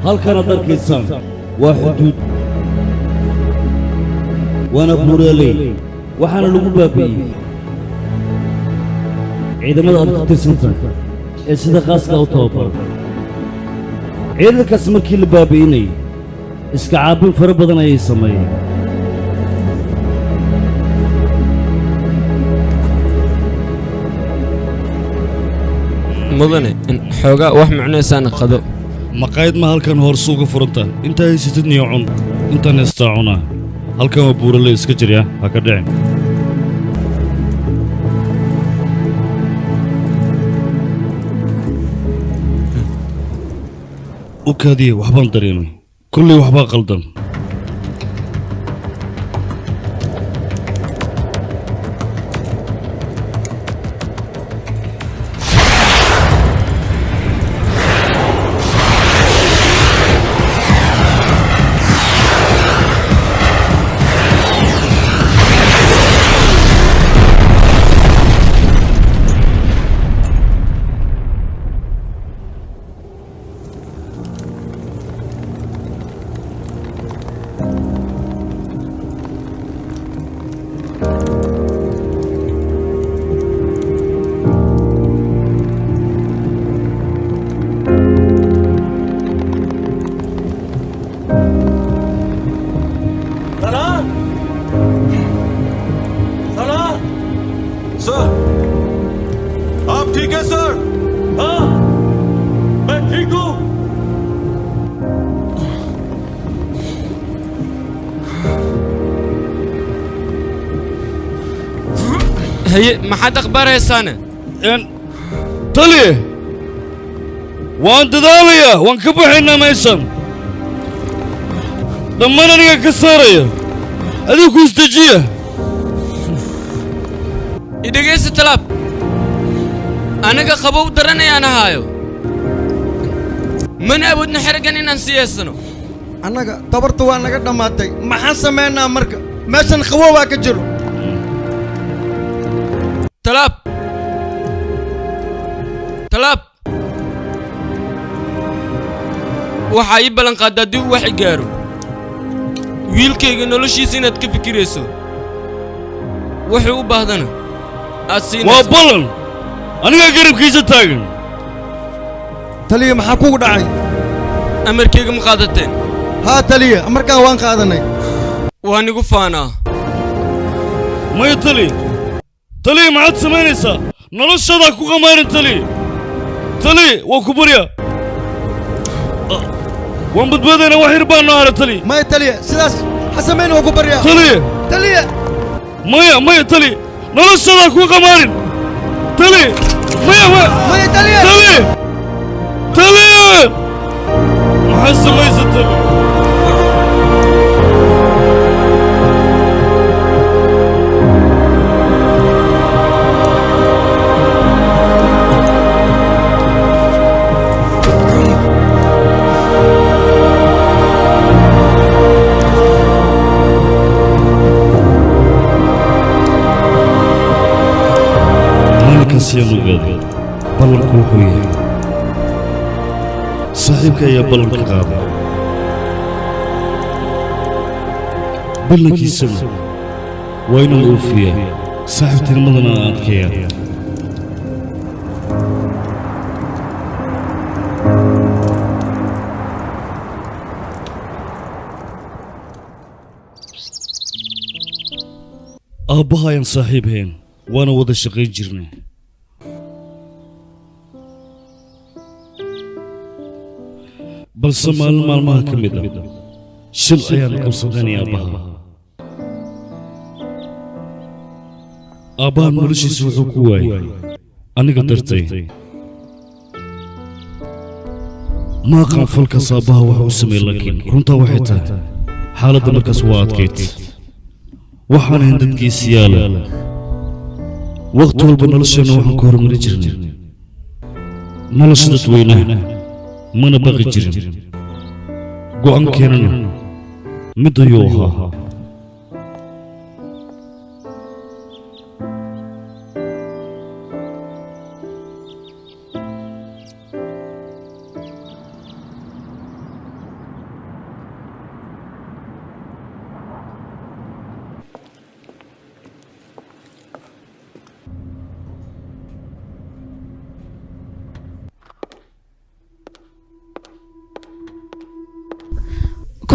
halkan aad arkaysaan waa xuduud waana buuraley waxaana lagu baabi'iyey ciidamada aad ka tirsantahay ee sida khaaska u tababaran ciidankaas markii la baabi'inayay iska caabin fara badan ayay sameeyeen mudane xoogaa wax macnaysaana qado maqaayad ma halkan hoorse uga furantaa intaa haysatid niyo cun intaan heestaa cunaa halkan waa buuraley iska jirya ha ka dhicin u kaadiye waxbaan dareemay kulley waxbaa qaldan هي ما حد أخبار يا سنة طلي وانت ذالية وانكبحنا ميسم لما انا كسارية هذيك استجيه إذا جيس تلاب أنا كخبو درني أنا هايو من أبود نحرقني ننسي السنو أنا تبرت وأنا قد ماتي ما حسمينا مركب ماشان خووا كجرو تلاب waxaa ii ballan qaadaa haddii uu wax gaaro wiilkayga noloshiisa inaad ka fikirayso wuxuu u baahdana aad siinayso waa ballan anigaa garabkiisa taagan taliya maxaa kugu dhacay amarkayga ma qaadateen haa taliya amarkaa waan qaadanay waan igu faanaa maya taliya maxaad samaynaysaa noloshaadaa ku qamaarin taliya waa ku barya waan badbaadayna wax yar baan noo hara taliya maya taliya sidaas xasamayna waa ku barya taliya maya taliya noloshaadaa ku qamaarin taliya maya taliya maxaad samaysa taliya siyaanugeeda ballanku wuxuu yahay saaxiibka ayaa ballanka qaaday ballankiisana waa inuu oofiyaa saaxiibtinimadana aan adkeeyaa aabbaha ayaan saaxiib hayn waana wada shaqayn jirnay balse maalin maalmaha ka mid ah shil ayaan qabsadanay aabbahan noloshiisa wuxuu ku waayey aniga dartay ma aqaan falkaas aabbaha wax u sameey laakiin runtaa waxay tahay xaaladda markaas waa adkayd waxaan ahayn dadkiisi yaala waqti walba nolosheenna waxaan ka horumari jirnay nolosha dadweynaha mana baqi jirin go'aankeenana mid ayuu ahaa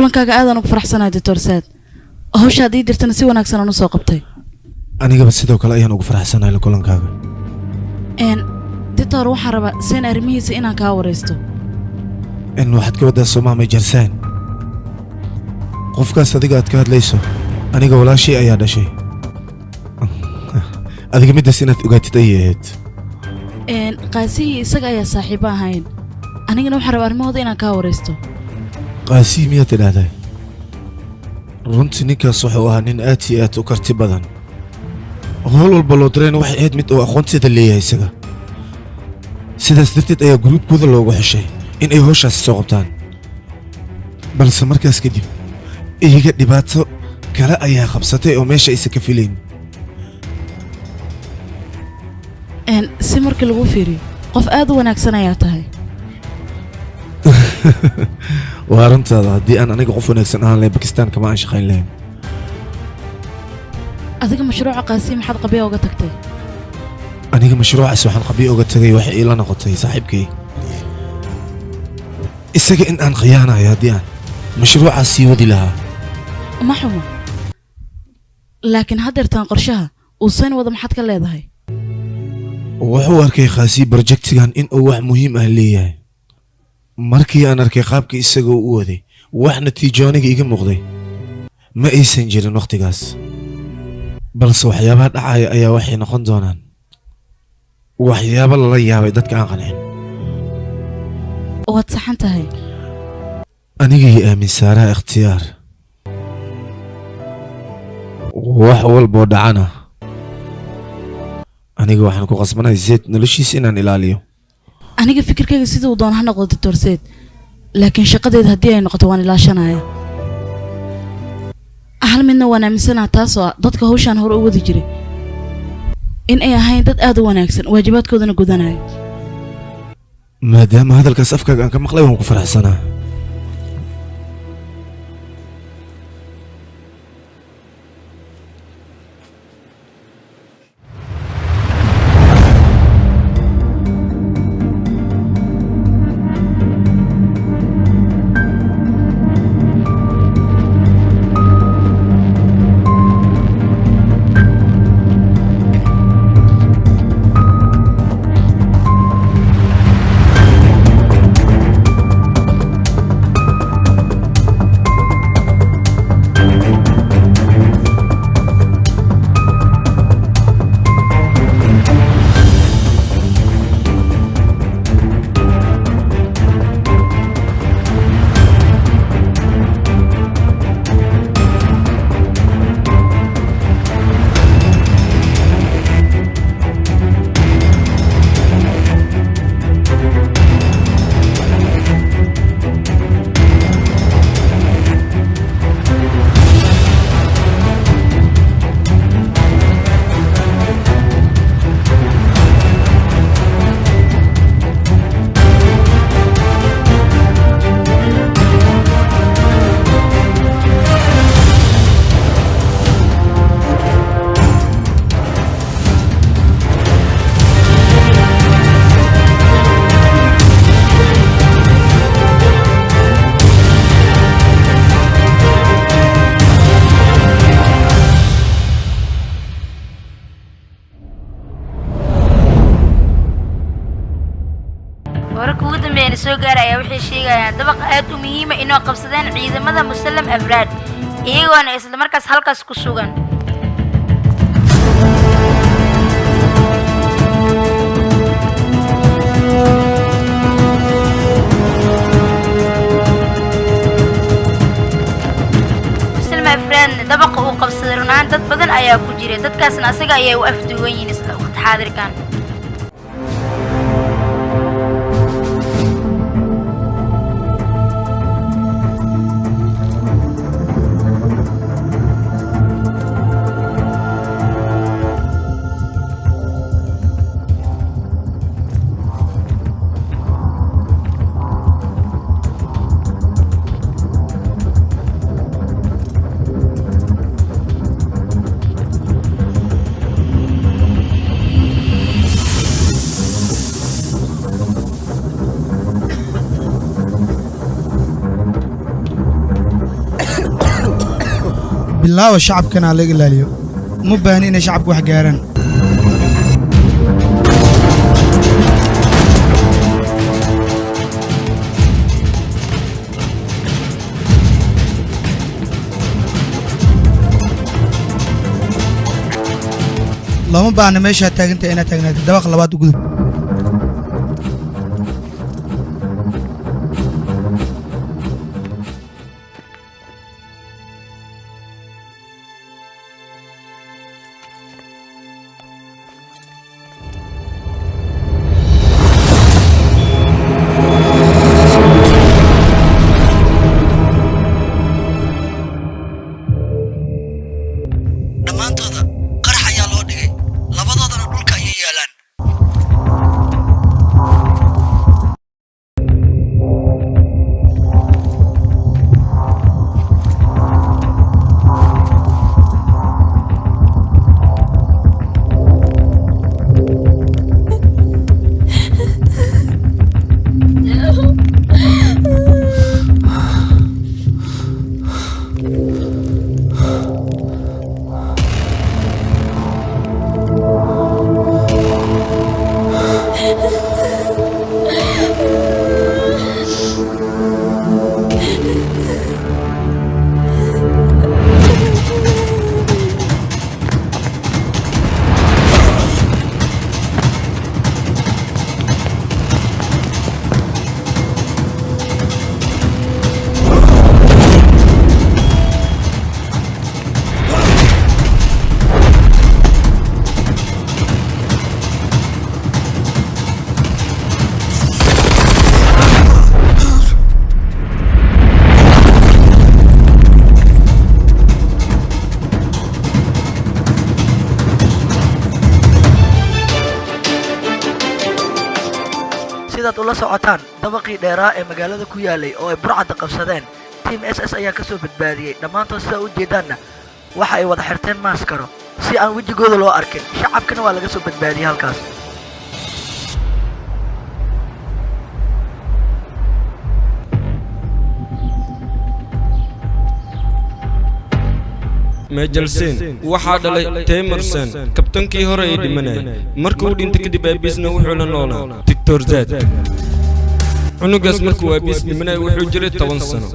kulankaaga aadan ugu faraxsanahay Dr. Saad hawsha hadii dirtana si wanaagsan aan u soo qabtay anigaba sidoo kale ayaan ugu faraxsanahay kulankaaga Dr. waxaan rabaa seen arrimihiisa inaan kaa wareysto in waxaad ka wadaa Soomaaliya Jarsaan qofkaas adiga aad ka hadlayso aniga walaashii ayaa dhashay adiga midaas inaad ogaatid ayayd qaasihi isaga ayaa saaxiibo ahayn anigana waxaan rabaa arrimahooda inaan kaa wareysto qaasi miyaad tidhaahday runtii ninkaas wuxuu ahaa nin aad iyo aad u karti badan howl walba loo dirayna waxay ahayd mid uu aqoonteeda leeyahay isaga sidaas darteed ayaa gruubkooda loogu xeshay in ay hawshaasi soo qabtaan balse markaas kadib iyaga dhibaato kale ayaa qabsatay oo meesha aysan ka filayn si markii lagu fiiriyo qof aad u wanaagsan ayaa tahay waa runtaada haddii aan aniga qof wanaagsan ahaan lahayn Bakistaan kama aan shaqayn lahayn adiga mashruuca qaasi maxaad qabiya uga tagtay aniga mashruucaas waxaan qabiya uga tagay waxa ila noqotay saaxiibkay isaga in aan khiyaanayo haddii aan mashruucaas sii wadi lahaa ma xumo laakiin haddeertaan qorshaha uu sayn wada maxaad ka leedahay wuxuu arkay qaasi projectigan in uu wax muhiim ah leeyahay markii aan arkay qaabka isaga u waday wax natiijo aniga iga muuqday ma aysan jirin waqtigaas balse waxyaabaha dhacaya ayaa waxay noqon doonaan waxyaabo lala yaabay dadka aan qancin waad saxan tahay aniga iyo aamin saaraha ikhtiyaar wax walboo dhacana aniga waxaan ku qasbanahay Zayd noloshiisa inaan ilaaliyo aniga fikirkayga sidoo doon ha noqdo Dr. Saad laakiin shaqadeeda haddii ay noqoto waan ilaashanaya hal midna waan aaminsanahay taasoo dadka hawshan hore u wadi jiray in ay ahayn dad aad u wanaagsan waajibaadkoodana gudanaya maadaama hadalkaas afkaaga aan ka maqlay waan ku faraxsanaa soo gaaraya waxay sheegayaan dabaq aad u muhiim ah inoo qabsadeen ciidamada Muslim Afraad iyagoona isla markaas halkaas ku sugan Muslim Afraad dabaqa uu qabsaday runaan dad badan ayaa ku jira dadkaasna asaga ayay u afduuban yihiin isla waqti xaadirkan bilaawa shacabkana laga ilaaliyo ma baahni inay shacabku wax gaaraan lama baahna meesha taaganta inaad taagnaatid dabaq labaad u gudub ula socotaan dabaqii dheeraa ee magaalada ku yaalay oo ay burcadda qabsadeen team SS ayaa ka soo badbaadiyey dhammaantood sidaa u jeedaanna waxa ay wada xirteen maaskaro si aan wejigooda loo arkin shacabkana waa laga soo badbaadiyey halkaas mejalsen waxaa dhalay temerson kabtankii hore ee dhimanayay markuu dhintay kadib aabiisna wuxuu la noolaa Dr. Zed cunugaas markuu aabiis dhimanayay wuxuu jiray 10 sano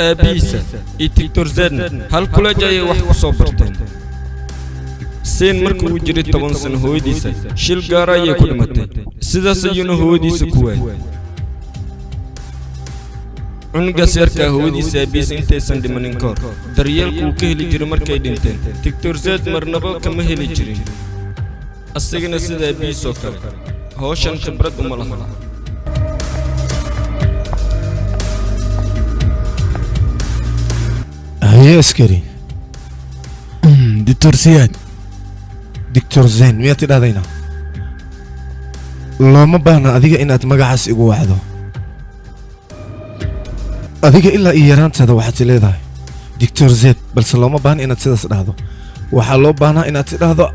aabiisa iyo Dr. Zedna hal kuleej ayay wax ku soo barteen sen markuu jiray 10 sano hooyadiisa shil gaar ayay ku dhimatay sidaas ayuuna hooyadiisa ku waayay cunugaas yarkaa hooyadiisa aabiis intaysan dhimanin kahor daryeelku uu ka heli jiray markay dhinteen Dr. Zed marnaba kama heli jirin asagana sida aabiis oo kale hawshan khibrad uma laha haye askari Dr. Zed Dr. Zen miyaad tidhahdayna looma baahna adiga inaad magacaas igu wacdo adiga ilaa iyo yaraantaada waxaad leedahay Dr. Zed balse looma baahna inaad sidaas dhahdo waxaa loo baahnaa inaad tidhaahdo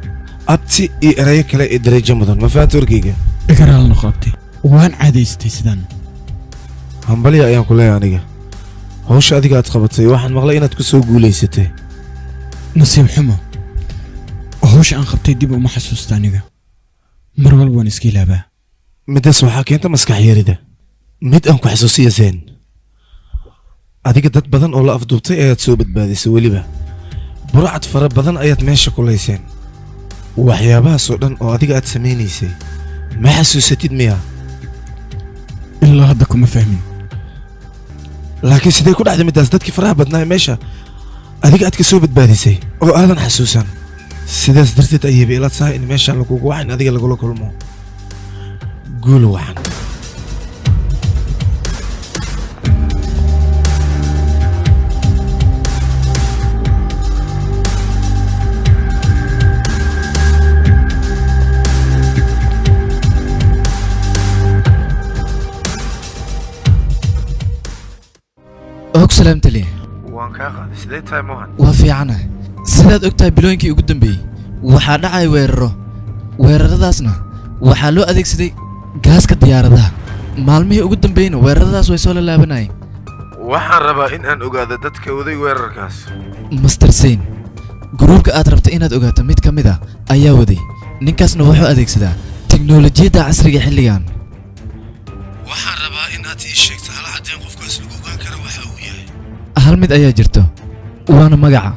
abti iyo erayo kale ee darajo mudan ma fahanto warkayga igaraal noqotay waan cadaystay sidan hambaliya ayaan ku leeyahay aniga hawsha adiga aad qabatay waxaan maqlay inaad ku soo guulaysatay nasiib xumo hawsha aan qabtay dib uma xasuusta aniga mar walba waan iska ilaabaa midaas waxaa keenta maskax yarida mid aan ku xasuusiya Zen adiga dad badan oo la afduubtay ayaad soo badbaadisay weliba burcad fara badan ayaad meesha ku leyseen waxyaabahaas oo dhan oo adiga aad samaynaysay ma xasuusatid miya ilaa hadda kuma fahmin laakiin sidee ku dhacday midaas dadkii faraha badnaa meesha adiga aad ka soo badbaadisay oo aadan xasuusan sidaas darteed ayay ila tahay in meesha lagugu wacan adiga lagula kulmo guul wacan سلامت لي waan kaa qaaday sidee tahay moohan وافيعنا sidaad ogtahay bilooyinkii ugu dambeeyay waxaa dhacay weeraradaasna waxaa loo adeegsaday gaaska diyaaradaha maalmihii ugu dambeeyna weeraradaas way soo laalaabanayeen waxaan rabaa in aan ogaado dadka waday weerarkaas. master sein gruubka aad rabto inaad ogaato mid ka mid ah ayaa waday ninkaasna wuxuu adeegsadaa tiknoolajiyadda casriga xilligan waxaan rabaa in aad ii sheegto hal cadeen qofkaas lagu ogaan karo waxa uu yahay. hal mid ayaa jirto waana magaca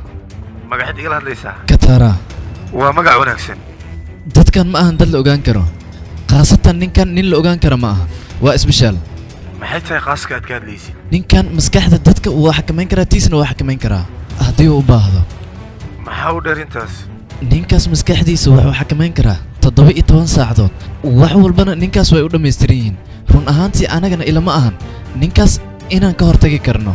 magaceed igala hadlaysaa? katara waa magac wanaagsan. dadkan ma ahan dad la ogaan karo khaasatan ninkan nin la ogaan karo ma aha waa isbishaal maxay tahay khaaska aad ka hadlaysid? ninkan maskaxda dadka wuu xakamayn karaa tiisna waa xakamayn karaa haddii uu u baahdo maxaa u dheer intaas? ninkaas maskaxdiisa wuxuu xakamayn karaa 17 saacadood wax walbana ninkaas way u dhammaystiran yihiin run ahaantii anagana ilama ahan ninkaas inaan ka hortagi karno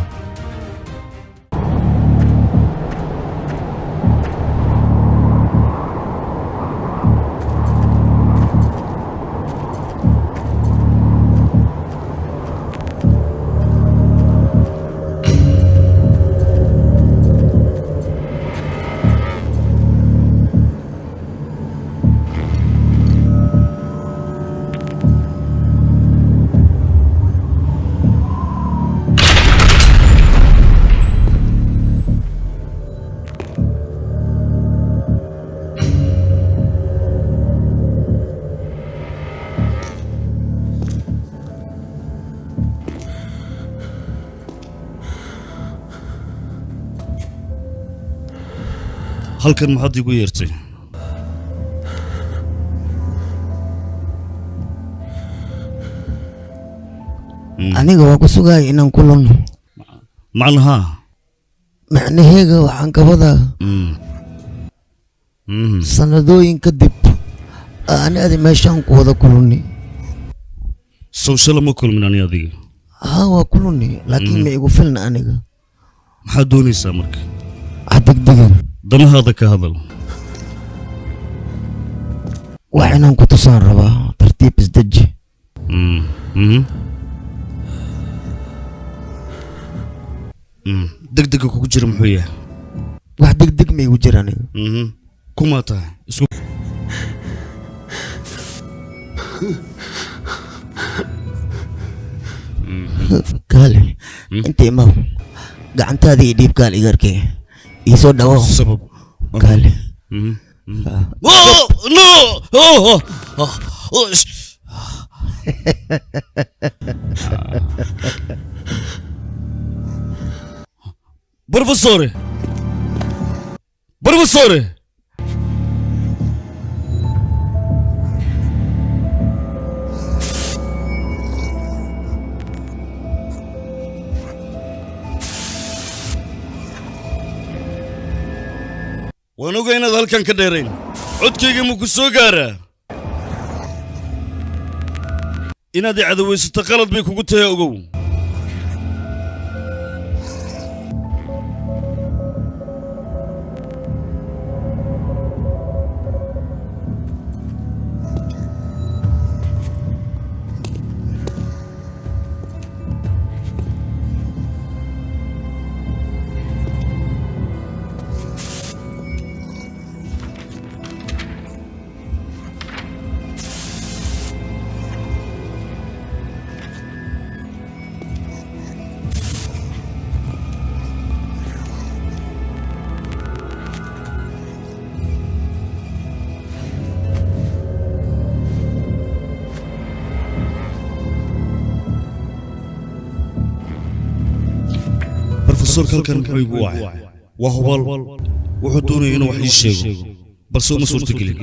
halkan maxaad igu yeertay aniga waa ku sugaya inaan kulanno macnaha macnaheega waxaan ka wadaa sanadooyin kadib aan adi meeshaan ku wada kulunni sawshala ma kulmin ani adiga haa waa kulunni laakiin ma igu filna aniga maxaad doonaysaa marka ha degdegan danahaada ka hadal wax inaan ku tusaan rabaa tartiib isdeji degdega kugu jira muxuu yahay wax degdeg ma igu jira aniga kumaa tahay isku kaale inta imaw gacantaada iyo dhiibkaal igarkee ii soo dhawo sabab kaale Professore! Professore! waan ogaa inaad halkan ka dheerayn codkayga ma ku soo gaaraa inaad i cadawaysato qalad bay kugu tahay ogow professor kalkan muxuu igu wacay waa hubal wuxuu doonaya inuu wax ii sheego balse uma suurtagelin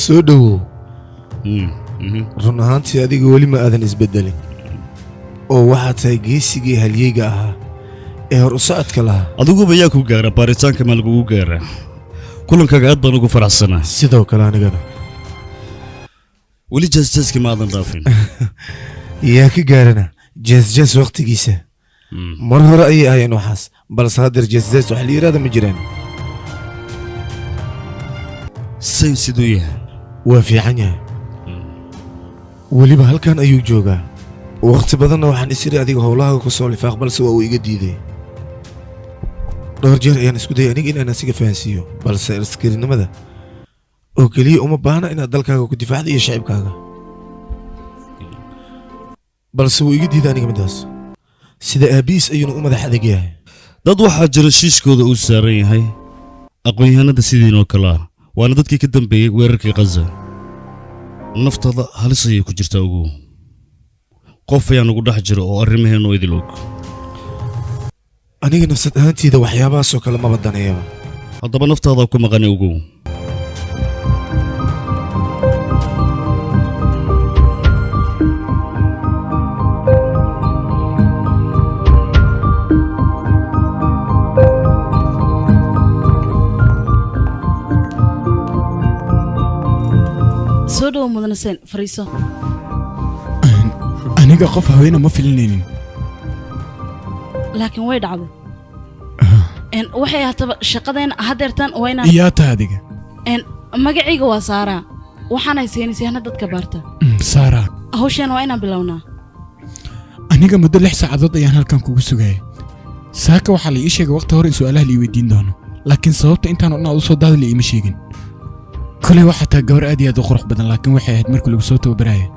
soo dhowow run ahaantii adiga weli ma aadan isbeddelin oo waxaad tahay geesigii halyeyga ahaa ee hor u socodka lahaa adiguba yaa ku gaara baaritaanka ma lagugu gaaraa kulankaaga aad baan ugu faraxsanaa sidoo kale anigana weli jeesjeeskii ma aadan dhaafin yaa ka gaarana jeesjees wakhtigiisa mar hore ayay ahayeen waxaas balse haddeer jeesjees wax liiraada ma jiraan sayn siduu yahay waa fiican yahay weliba halkan ayuu joogaa wakhti badanna waxaan isiri adiga howlahaaga ku soo lifaaq balse waa uu iga diiday dhowr jeer ayaan isku dayay aniga inaan asiga fahansiiyo balse askarinimada oo keliya uma baahna inaad dalkaaga ku difaacda iyo shacibkaaga balse wuu iga diiday aniga midaas sida aabihiis ayuuna u madax adag yahay dad waxaa jira shiishkooda uu saaran yahay aqoon-yahanada sidiinoo kale ah waana dadkii ka dambeeyey weerarkii khaza naftada halis ayay ku jirtaa ugu qof ayaa nagu dhex jira oo arrimaheennu idil og aniga nafsad ahaantiida waxyaabahaasoo kale maba daneeyaba haddaba naftaadaa ku maqani ugu soo dhowo mudane seen fariiso aniga qof haweena ma filinaynin laakiin way dhacday waxay ahaataba shaqadeen haddeertan waa inaan yaa tahay adiga magacayga waa saaraa waxaanay seenisayahna dadka baarta saaraa hawsheen waa inaan bilownaa aniga muddo 6 saacadood ayaan halkan kugu sugayay saaka waxaa la ii sheegay waqti hore in su'aalaha la ii weydiin doono laakiin sababta intaan oo dhan aad u soo daadal iima sheegin kulay waxaa tahay gabar aad iyo aad u qurux badan laakiin waxay ahayd markii lagu soo tababaraya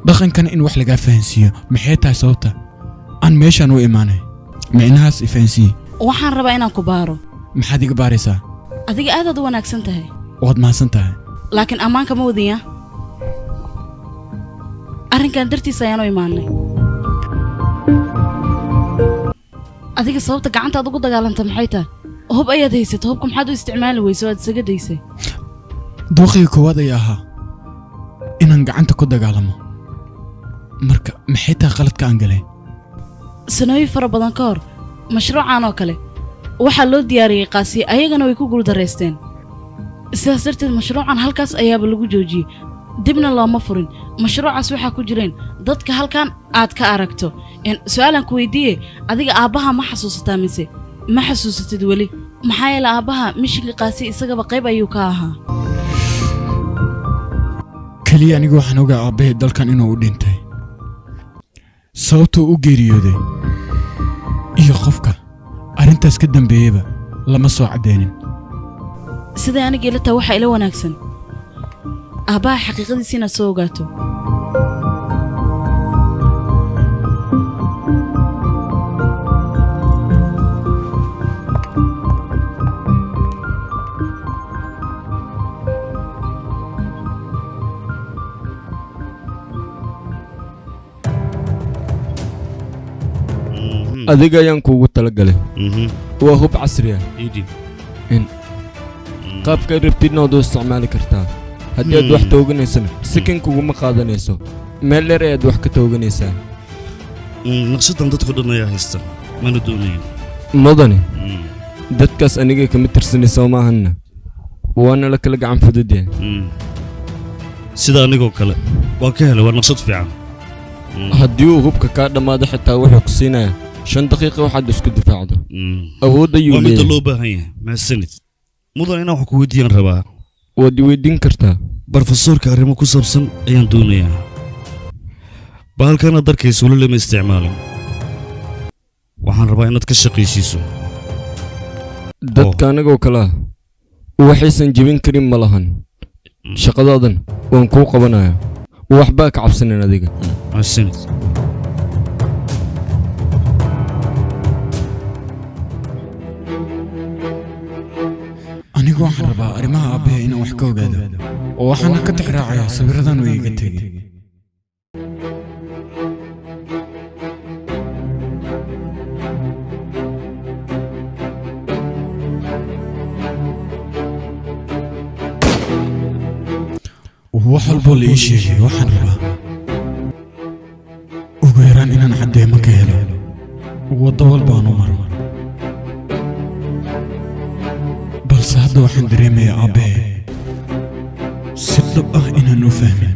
dhaqankana in wax lagaa fahansiiyo maxay tahay sababta aan meeshaan u imaanay micnahaas ifahansiiye waxaan rabaa inaan ku baaro maxaad iga baaraysaa adiga aadaad u wanaagsan tahay waad mahadsan tahay laakiin ammaanka ma wadaya arrinkan dartiisa ayaan u imaanay adiga sababta gacantaad ugu dagaalanta maxay tahay hub ayaad haysata hubka maxaad u isticmaali weyso aad isaga daysay dooqii koowaad ayaa ahaa inaan gacanta ku dagaalamo marka maxay tahay qaladka aan galay sanooyin fara badan ka hor mashruucan oo kale waxaa loo diyaariyey qaasiye ayagana way ku guuldarraysteen sidaas darteed mashruucan halkaas ayaaba lagu joojiyey dibna looma furin mashruucaas waxaa ku jireen dadka halkan aad ka aragto su'aalan ku weydiiye adiga aabbaha ma xasuusataa mise ma xasuusatid weli maxaa yeele aabbaha mishinkii qaasiye isagaba qayb ayuu ka ahaa keliya anigu waxaan ogaa aabbahay dalkan inuu u dhintay sababtuu u geeriyooday iyo qofka arrintaas ka dambeeyeyba lama soo caddeynin siday aniga ila tahay waxaa ila wanaagsan aabbaha xaqiiqadiisa inaad soo ogaato adiga ayaan kuugu talagalay waa hub casri ah qaabka rabtidna waad u isticmaali kartaa haddii aad wax tooganaysana sikin kuguma qaadanayso meel dheer ayaad wax ka tooganaysaa naqshadan dadku dhan ayaa haysta mana doonayo mudane dadkaas aniga kama tirsanaysa maahanna waana la kala gacan fududyahay sida anigoo kale waa ka helay waa naqshad fiican haddii uu hubka kaa dhammaado xitaa wuxuu ku siinayaa 5 daqiiqo waxaad isku difaacdo awood ayuu leeyahay waa mid loo baahan yahay mahadsanid mudan inaan wax ku weydiiyaan rabaa waad weydiin kartaa barofesoorka arrimo ku saabsan ayaan doonayaa bahalkana darkaysa weli lama isticmaalin waxaan rabaa inaad ka shaqaysiiso dadka anagoo kale ah waxaysan jebin karin ma lahan shaqadaadan waan kuu qabanayaa waxbaa ka cabsanan adiga mahadsanid anigu waxaan rabaa arrimaha aabbahay inaan wax ka ogaado oo waxaana ka tixraacayaa sawirradan uu iga tegey wax walboo la ii sheegay waxaan rabaa ugu yaraan inaan caddeemo ka helo waddo walbaan u maro balse hadda waxaan dareemayaa aabbee si dhab ah inaan u fahmin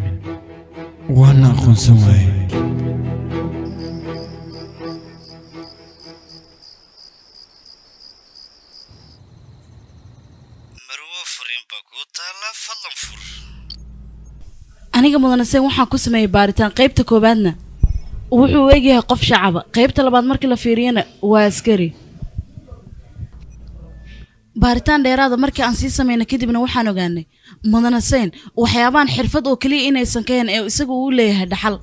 waana aqoonsan waaye aniga mudane seen waxaan ku sameeyey baaritaan qaybta koowaadna wuxuu u egyahay qof shacaba qaybta labaad markii la fiiriyana waa askari baaritaan dheeraada markii aan sii sameynay kadibna waxaan ogaanay mudane seen waxyaabaan xirfad oo keliya inaysan ka hen ee isagu uu leeyahay dhaxal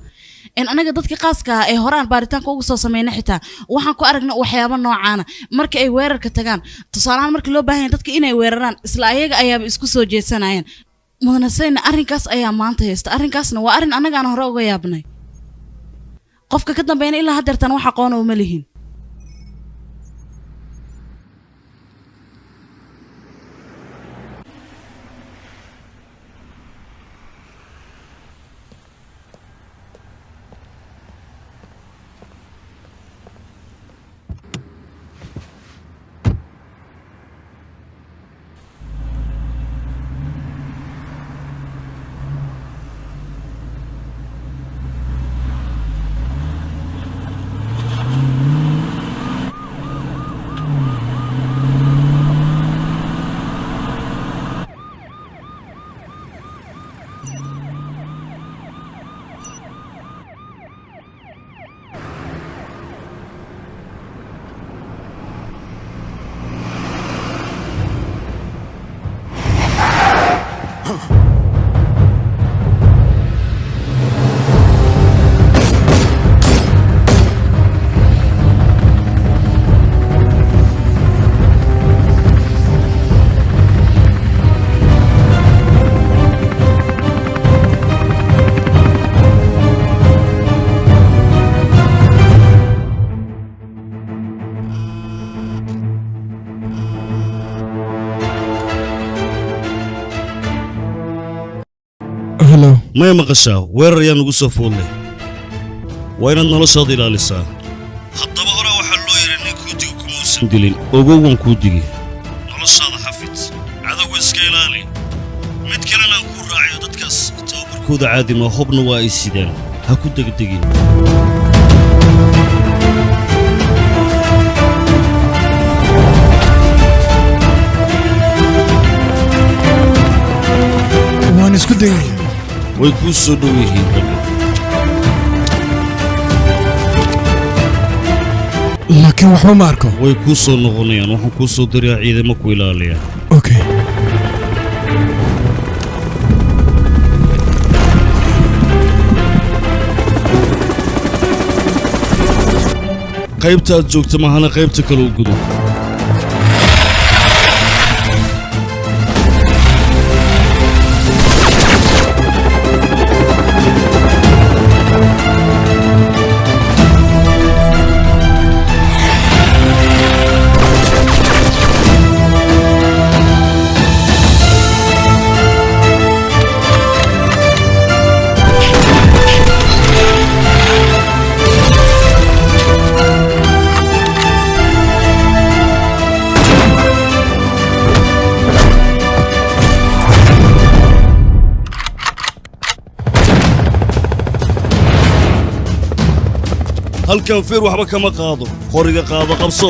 in anaga dadka qaaska ah ee horaan baaritaanka ugu soo sameynay xitaa waxaan ku aragnay waxyaabo noocaana markii ay weerarka tagaan tusaalahaan markii loo baahan yahay dadka inay weeraraan isla ayaga ayaaba isku soo jeedsanayeen mudane seen arrinkaas ayaa maanta haysta arrinkaasna waa arrin annaga aan hore uga yaabnay qofka ka dambeeyna ilaa haddeertan wax aqoon uma lihin ما مقشا وير يا نقص فولي وين النلشة دي لالسا حتى بهرا وحلو يرني كودي وكموسن دلين أوجوان كودي نلشة حفيت عذا وسكيلالي متكلنا نكون راعي ودتكس توبر كود عادي ما خبنا وايسيدان هكود دقيقين وانا اسكت way kuu soo dhow yihiin ragga laakiin waxba ma arko way kuu soo noqonayaan waxaan kuu soo dirayaa ciidamo ku ilaaliya okay qaybta aad joogta mahana qaybta kale u gudo halkan feer waxba kama qaado qoriga qaado qabso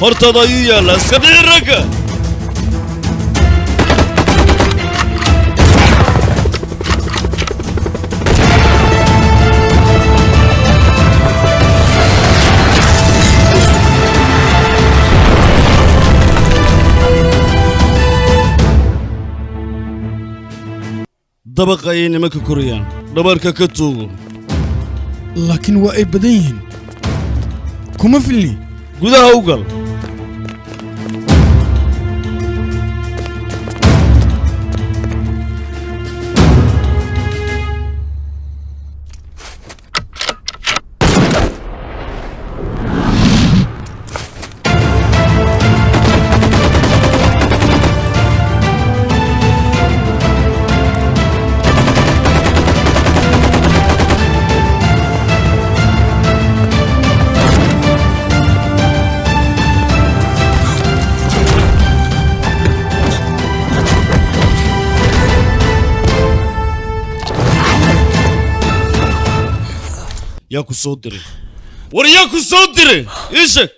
hortada ayuu yaala iska dhicin ragga dabaqa ayay nimanka korayaan dhabarka ka tuugo laakiin waa ay badan yihiin kuma filni gudaha u gal yaa ku soo diray war yaa ku soo diray ii sheeg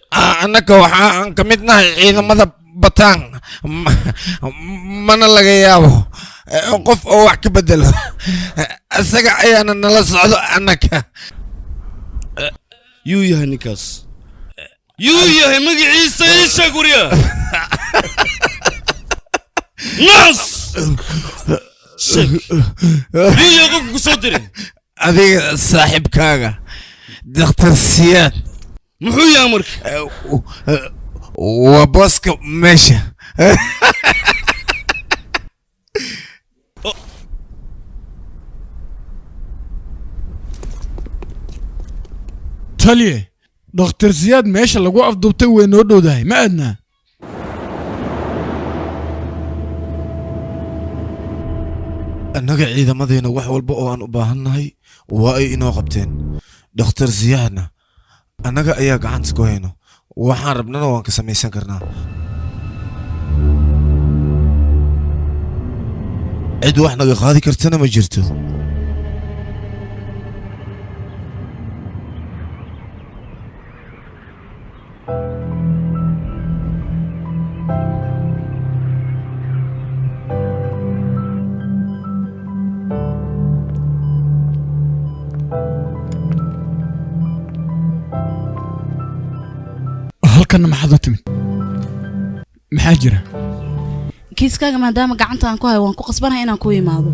annaka waxaan ka mid nahay ciidamada bataan mana laga yaabo qof oo wax ka bedelo isaga ayaana nala socdo annaka yuu yahay ninkaas yuu yahay magaciisa ii sheeg waryaa naas sheeg yuu yahay qofka ku soo diray adiga saaxiibkaaga daktar siyaad muxuu yahay marka waa booska meesha taliye dhakhtar siyaad meesha lagu afduubtay way noo dhowdahay ma aadnaa annaga ciidamadeena wax walba oo aan u baahannahay waa ay inoo qabteen dhakhtar siyaadna annaga ayaa gacanta ku hayno waxaan rabnana waan ka samaysan karnaa cid wax naga qaadi kartana ma jirto halkanna maxaad u timid maxaa jira kiiskaaga maadaama gacanta aan ku hayo waan ku qasbanahay inaan ku imaado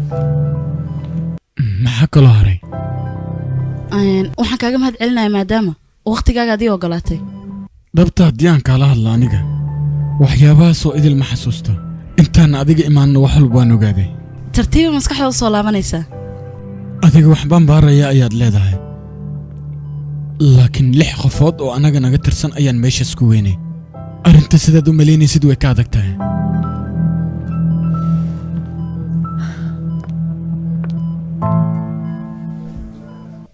maxaa kaloo haray waxaan kaaga mahad celinayaa maadaama waqtigaaga adii ogolaatay dhabta haddii aan kaala hadla aniga waxyaabahaasoo idil ma xasuusta intaan adiga imaanno wax walba waan ogaaday tartiiba maskaxda u soo laabanaysaa adiga waxbaan baaraya ayaad leedahay laakiin 6 qofood oo anaga naga tirsan ayaan meeshaas ku weynay arrinta sidaad u malaynaysid way ka adag tahay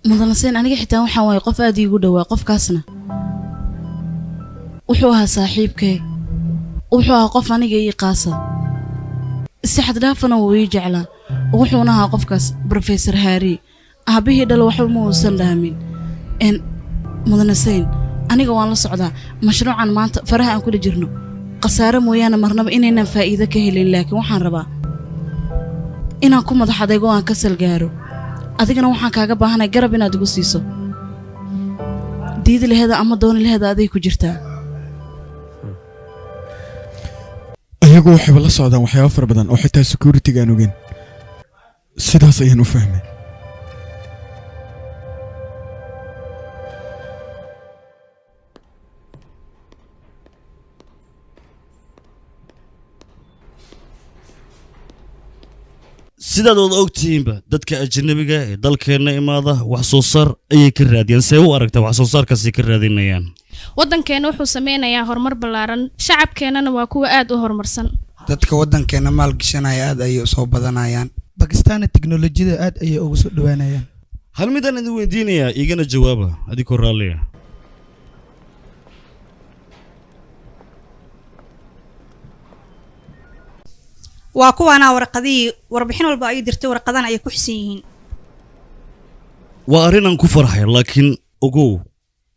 mudanaseen aniga xitaa waxaan waayay qof aad iigu dhowaa qofkaasna wuxuu ahaa saaxiibkay wuxuu ahaa qof aniga ii qaasa si xad dhaafana wuu ii jeclaa wuxuuna ahaa qofkaas Professor Harry aabihii dhal waxba ma uusan dhaamin mudanaseen aniga waan la socdaa mashruucan maanta faraha aan kula jirno qasaare mooyaane marnaba inaynan faa'iido ka helin laakiin waxaan rabaa inaan ku madax adeego aan ka salgaaro adigana waxaan kaaga baahanay garab inaad igu siiso diidi laheeda ama dooni laheeda aday ku jirtaa ayagu waxay la socdaan waxyaabo fara badan oo xitaa security aan ogeyn sidaas ayaan u fahmay sidaad wada ogtihiinba dadka ajnabiga ee dalkeenna imaada wax soo saar ayay ka raadiyaan see u aragtaa wax soo saarkaasay ka raadinayaan waddankeena wuxuu sameynayaa horumar ballaaran shacabkeennana waa kuwa aad u horumarsan dadka waddankeena maalgashanaya aad ayay soo badanayaan bakistaanna tiknolojiyada aad ayay ugu soo dhowaanayaan hal midaan idin weydiinayaa igana jawaaba adigoo raalliya waa kuwaana warqadihii warbixin walba ay dirtay warqadan ayay ku xisan yihiin waa arrin aan ku farxay laakiin ogow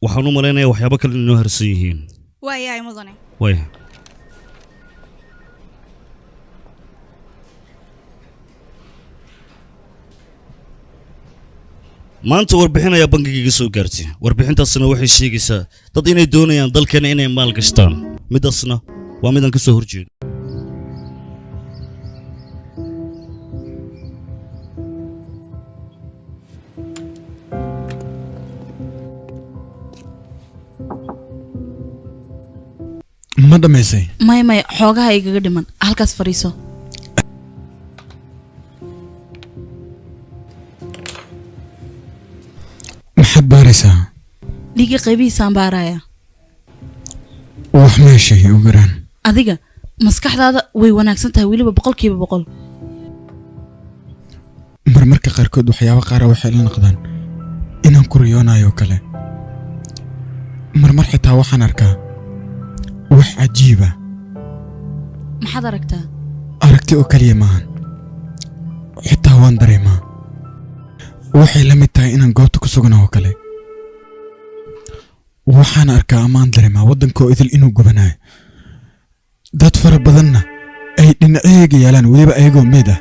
waxaan u malaynayaa waxyaabo kale inoo harsan yihiin waayahay mudane waaya maanta warbixin ayaa bankigayga soo gaartay warbixintaasna waxay sheegaysaa dad inay doonayaan dalkeena inay maal gashtaan midaasna waa midaan ka soo horjeedo ma dhamaysay may xoogaha igaga dhiman halkaas fadhiiso maxaad baaraysaa dhiigii qaybihiisaan baaraya wax meeshay u garaan adiga maskaxdaada way wanaagsan tahay weliba 100% marmarka qaarkood waxyaabo qaara waxay la noqdaan inaan ku riyoonayo kale marmar xitaa waxaan arkaa wax cajiiba maxaad aragtaa aragti oo kaliya maahan xitaa waan dareemaa waxay la mid tahay inaan goobta ku suganahay oo kale waxaan arkaa ammaan dareemaa waddankoo idil inuu gubanayo dad fara badanna ay dhinaceyga yaalaan weliba ayagoo meed ah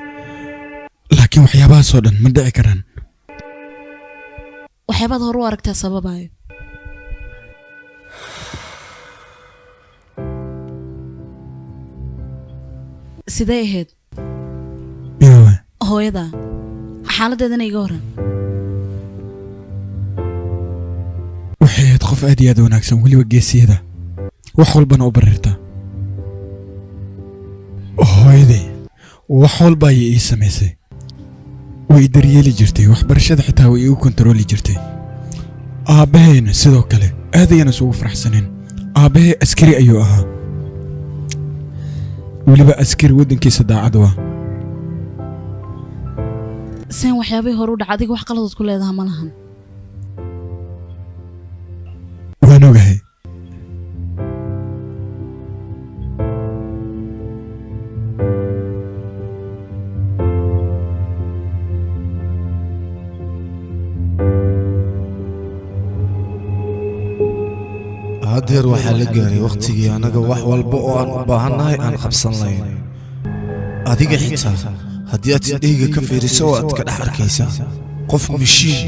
laakiin waxyaabahaasoo dhan ma dhici karaan waxyaabaad hore u aragtaa sababayo sidee ahayd hooyada xaaladeedana iga horan waxay ahayd qof aad iyo aad u wanaagsan weliba geesiyada wax walbana u barirta hooyaday wax walba ayay ii samaysay way daryeeli jirtay waxbarashada xitaa way igu kontarooli jirtay aabbahayna sidoo kale aad ayaan isugu faraxsaneen aabbahay askari ayuu ahaa weliba askari waddankiisa daacad u ah seen waxyaabihii hore u dhaca adiga wax qaladood ku leedaha ma lahan waan ogahay haddeer waxaa la gaaray wakhtigii annaga wax walba oo aan u baahannahay aan qabsan lahayn adiga xitaa haddii aad indhahayga ka fiiriso oo aad ka dhex arkaysaa qof mashiin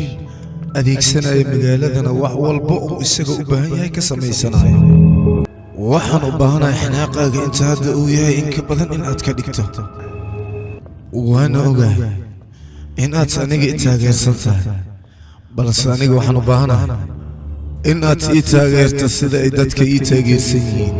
adeegsanaya magaaladana wax walba uu isaga u baahan yahay ka samaysanayo waxaan u baahanahay xanaaqaaga inta hadda uu yahay in ka badan in aad ka dhigto waana ogahay in aad aniga i taageersan tahay balse aniga waxaan u baahanahay in aad ii taageerto sida ay dadka ii taageersan yihiin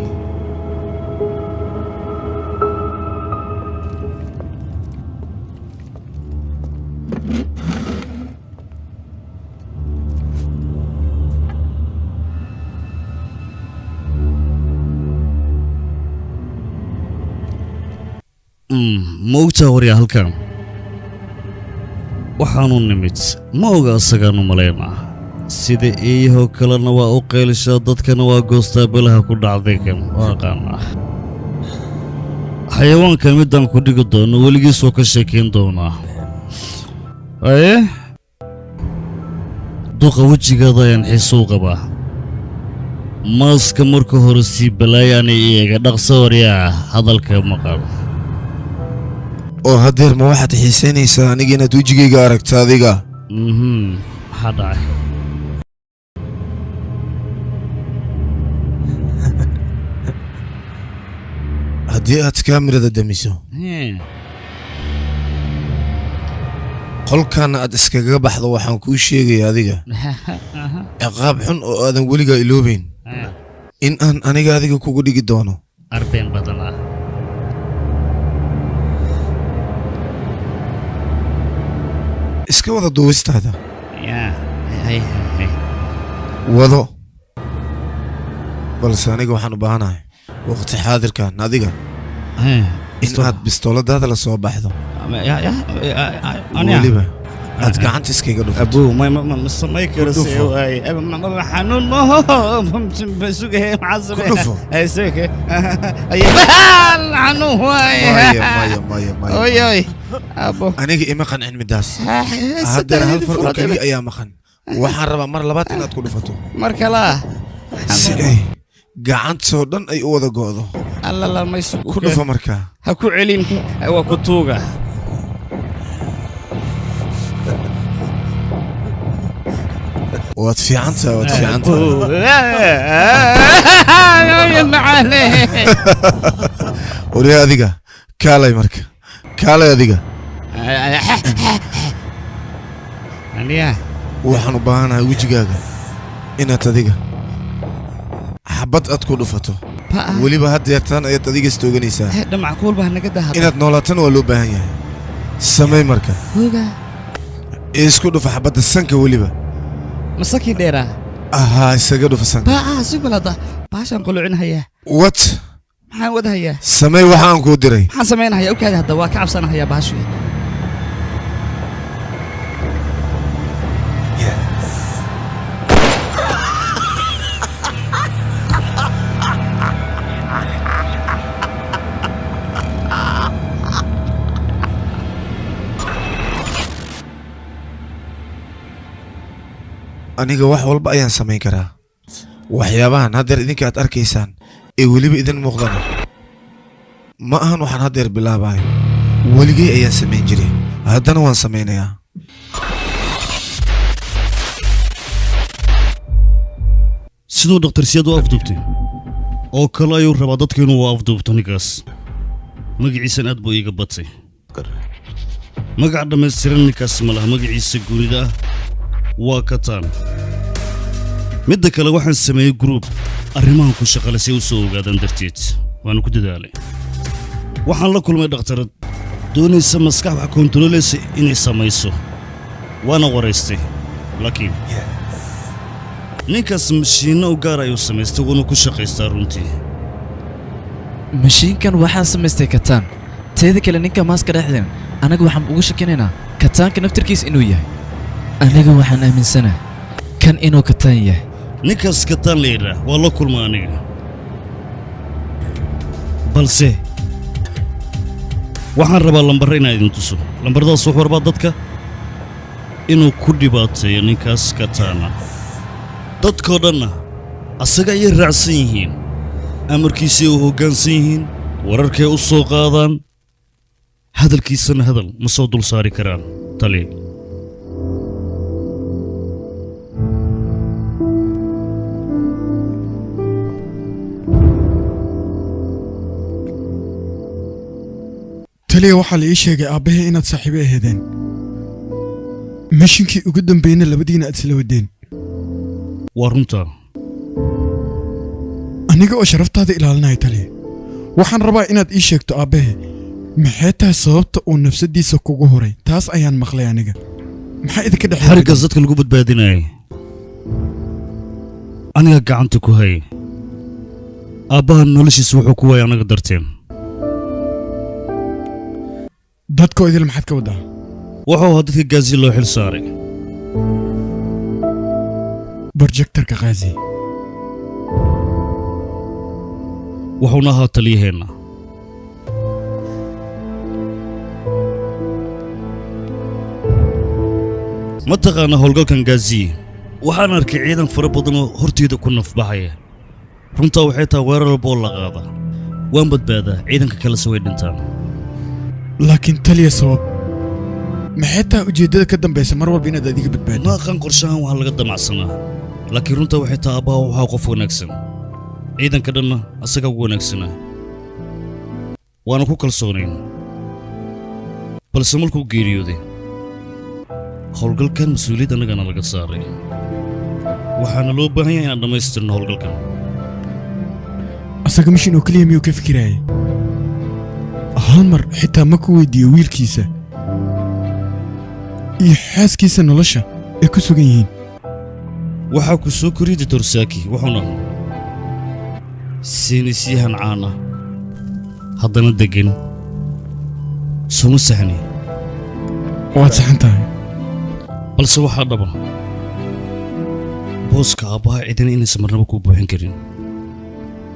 ma ogtaa waryaa halkan waxaanu nimid ma oga asagaanu malaynaa sida eeyahoo kalena waa u qaylishaa dadkana waa goostaa belaha ku dhacday kan waa aqaanaa xayawaankan midaan ku dhigi doono weligiisoo ka sheekayn doonaa aye duqa wejigaada ayaan xiisuu qabaa maaska marka hore sii balaayaana iyaga dhaqso waryaa hadalka maqal oo haddeer ma waxaad xiisaynaysaa aniga inaad wejigayga aragta adiga maxaa dhacay haddii aad kaamirada damiso qolkaana aad iskaga baxdo waxaan kuu sheegaya adiga ciqaab xun oo aadan weligaa iloobayn in aan aniga adiga kugu dhigi doono arbeen badanaa iska wada duubistaada wado balse aniga waxaan u baahanahay waqti xaadirkan adiga in aad bistooladaada la soo baxdo weliba aad gacanta iskaga dhufto abuu ma samay karo se waaye xanuun maho sugahe maxaa samee xanuun waaye oyoy abo aniga ima qancin midaas haddeer hal far oo keliya ayaa maqan waxaan rabaa mar labaad inaad ku dhufato mar kalaa si ay gacantoo dhan ay u wada go'do allala maysu ku dhufa markaa ha ku celin waa ku tuuga waad fiicantaa waad fiicantaa wariya adiga kaalay marka kaalay adiga waxaan u baahanahay wejigaaga inaad adiga xabad aad ku dhufato weliba haddeertaan ayaad adiga istooganaysaa inaad noolaatana waa loo baahan yahay samay marka isku dhufa xabadda sanka weliba masakii dheeraa ahaa isaga dhufa sanka si balada baashaan qulucinhayaa wat maxaan wadahayaa samey waxaan kuu diray maxaan samaynahayaa okaadi hadda waa ka cabsanahayaa baashu aniga wax walba ayaan samayn karaa waxyaabahan haddeer idinka aad arkaysaan ee weliba idin muuqdana ma ahan waxaan haddeer bilaabayo weligay ayaan samayn jiray haddana waan samaynayaa siduu dhakhtarsiyad u afduubtay oo kale ayuu rabaa dadka inuu afduubto ninkaas magaciisan aad buu iiga batay magaca dhammaystiran ninkaas ma laha magaciisa guurida ah waa kataan midda kale waxaan sameeyey gruub arrimahan ku shaqale si ay u soo ogaadaan darteed waana ku dadaalay waxaan la kulmay dhakhtarad doonaysa maskax wax koontarooleysa inay samayso waana waraystay laakiin ninkaas mashiinno u gaar ayuu samaystay wuuna ku shaqaystaa runtii mashiinkan waxaa samaystay kataan teeda kale ninka maaska dhexdeen anaga waxaan ugu shakinaynaa kataanka naftarkiis inuu yahay aniga waxaan aaminsanahay kan inuu kataan yahay ninkaas kataan la yidhaah waa la kulma aniga balse waxaan rabaa lambarra inaan idin tuso lambaradaas wuxuu rabaa dadka inuu ku dhibaateeyo ninkaas kataana dadkoo dhanna asaga ayay raacsan yihiin amarkiisay u hoggaansan yihiin wararkay u soo qaadaan hadalkiisana hadal ma soo dul saari karaan tali taliya waxaa la ii sheegay aabbahee inaad saaxiibo aheedeen mishinkii ugu dambeeyna labadiina aad isla wadeen waa runtaa aniga oo sharaftaada ilaalinaya taliya waxaan rabaa inaad ii sheegto aabbahe maxay tahay sababta uu nafsadiisa kugu horay taas ayaan maqlay aniga maxaa idinka dhexeeya xariggaas dadka lagu badbaadinayay aniga gacanta ku hay aabbahan noloshiisa wuxuu ku waayay anaga darteen dadkoo idil maxaad ka waddaa wuxuu ahaa dadka gaazi loo xil saaray borjektarka kaazi wuxuuna ahaa taliyaheenna ma taqaana howlgalkan gaaziye waxaan arkay ciidan fara badanoo horteeda ku nafbaxaya runtaa waxay tahay weerar walba oo la qaada waan badbaadaa ciidanka kalese way dhintaan laakiin taliya sabab maxay tahay ujeeddada ka dambaysa mar walba inaad adiga badbaado ma aqaan qorshahan waxaa laga damacsanaa laakiin runtaa waxay tahay aabbaha waxaa qof wanaagsan ciidanka dhanna asagaa ugu wanaagsanaa waana ku kalsoonayn balse markuu geeriyooday howlgalkan mas-uuliyad annagana laga saaray waxaana loo baahan yahay inaan dhammaystirno howlgalkan asaga mishin oo keliya miyuu ka fikiraayay hal mar xitaa ma ku weydiiyo wiilkiisa iyo xaaskiisa nolosha ay ku sugan yihiin waxaa ku soo koriyey doctor saaki wuxuuna siinisyahan caan ah haddana deggan suma saxni waad saxan tahay balse waxaa dhaba booska aabbaha cidina inaysan marnaba kuu buuxin karin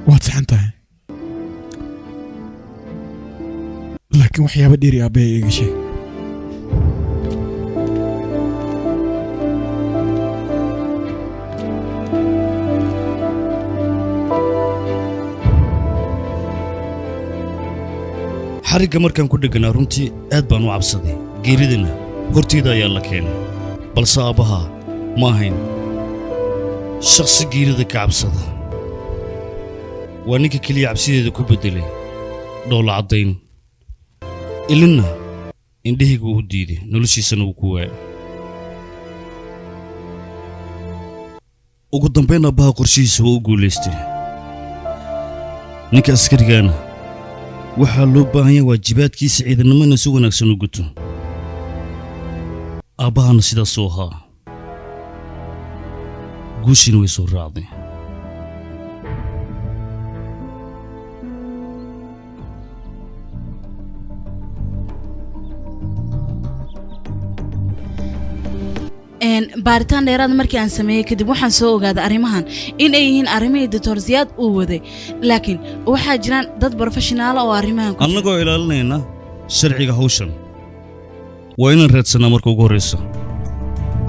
waad saxan tahay laakiin waxyaaba dheeri aabbaha iiga sheeg xarigga markaan ku dhegganaa runtii aad baan u cabsaday geeridana horteyda ayaa la keenay balse aabbaha ma ahayn shakhsi geerida ka cabsada waa ninka keliya cabsideeda ku beddelay dhoola caddayn ilinna indhahayga uu diiday noloshiisana uu ku waayay ugu dambayn aabbaha qorshihiisa waa u guulaystay ninka askarigaana waxaa loo baahan yahay waajibaadkiisa ciidannimona si wanaagsan u guto aabbahana sidaasuu ahaa guushiina way soo raacday baaritaan dheeraad markii aan sameeyey kadib waxaan soo ogaaday arrimahan in ay yihiin arrimihii doctor Ziyaad uu waday laakiin waxaa jiraan dad professionaal oo arrimahan ku annagoo ilaalinayna sharciga hawshan waa inaan raadsanaa marka ugu horreysa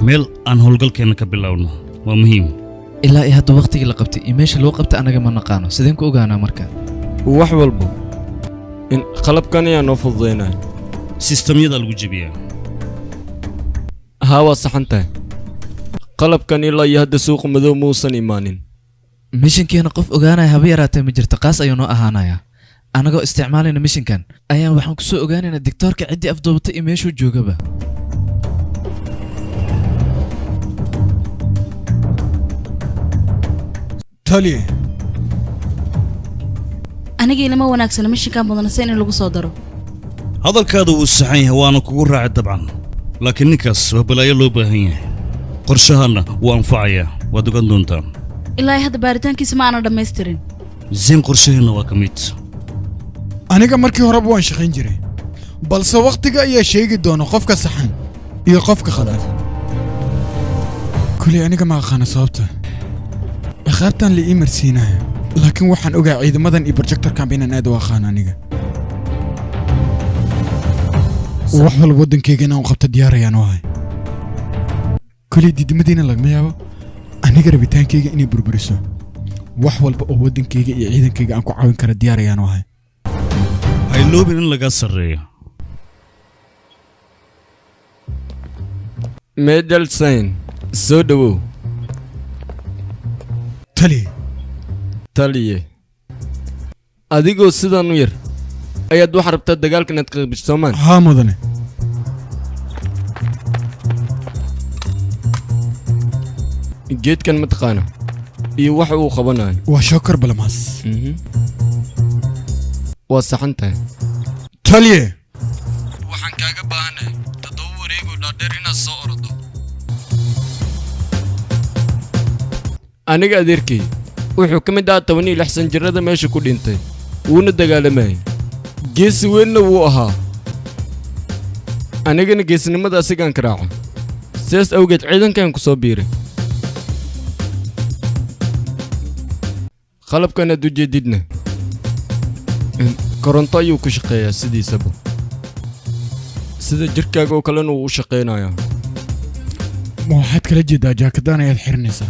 meel aan howlgalkeenna ka bilaawno waa muhiim ilaa iyo hadda waqtigii la qabtay iyo meesha loo qabtay anaga ma naqaano sideen ku ogaanaa marka wax walba in qalabkan ayaa noo fududaynaya sistamyada lagu jebiyaa haa waa saxan tahay qalabkan ilaa iyo hadda suuqa madow muusan imaanin mishinkeena qof ogaanaya haba yaraatee ma jirto qaas ayuu noo ahaanayaa anagoo isticmaalayna mishinkan ayaan waxaan ku soo ogaanaynaa digtoorka ciddii afduubatay iyo meeshuu joogaba taliye anigii lama wanaagsana mishinkan mudanase in lagu soo daro hadalkaada wuu saxan yahay waana kugu raacay dabcan laakiin ninkaas waa balaayo loo baahan yahay qorshahaanna wuu anfacayaa waad ogaan doontaa ilaa hadda baaritaankiisa ma aanan dhammaystirin zayn qorshaheenna waa ka mid aniga markii horeba waan shaqayn jiray balse wakhtiga ayaa sheegi doona qofka saxan iyo qofka khalad kuley aniga ma aqaana sababta ciqaabtan la ii marsiinaya laakiin waxaan ogaa ciidamadan iyo projectorkanba inaan aad u aqaan aniga wax walba waddankayga inaan u qabto diyaarayaan u ahay kuley diidmadiina lagama yaabo aniga rabitaankayga inay burburiso wax walba oo waddankayga iyo ciidankayga aan ku caawin kara diyaarayaan u ahay hayloobin in lagaa sarreeyo medelsayn soo dhowow taliye adigoo sidan u yar ayaad waxaa rabtaa dagaalka inaad qaybisho soomaan haa mudane geedkan ma taqaana iyo waxa uu qabanayo waa shookar balamaas waa saxan tahay taliye waxaan kaaga baahanahay 7 wareegoo dhaadheer inaad soo ordo aniga adeerkay wuxuu ka mid ahaa 16 san jirada meesha ku dhintay wuuna dagaalamayay geesi weynna wuu ahaa anigana geesinimada asigaan ka raaca sidaas awgeed ciidankan ku soo biiray qalabkan aad u jeedidna koronto ayuu ku shaqeeyaa sidiisaba sida jirkaaga oo kalena uu u shaqeynayaa ma waxaad kala jeedaa jaakadaan ayaad xiranaysaa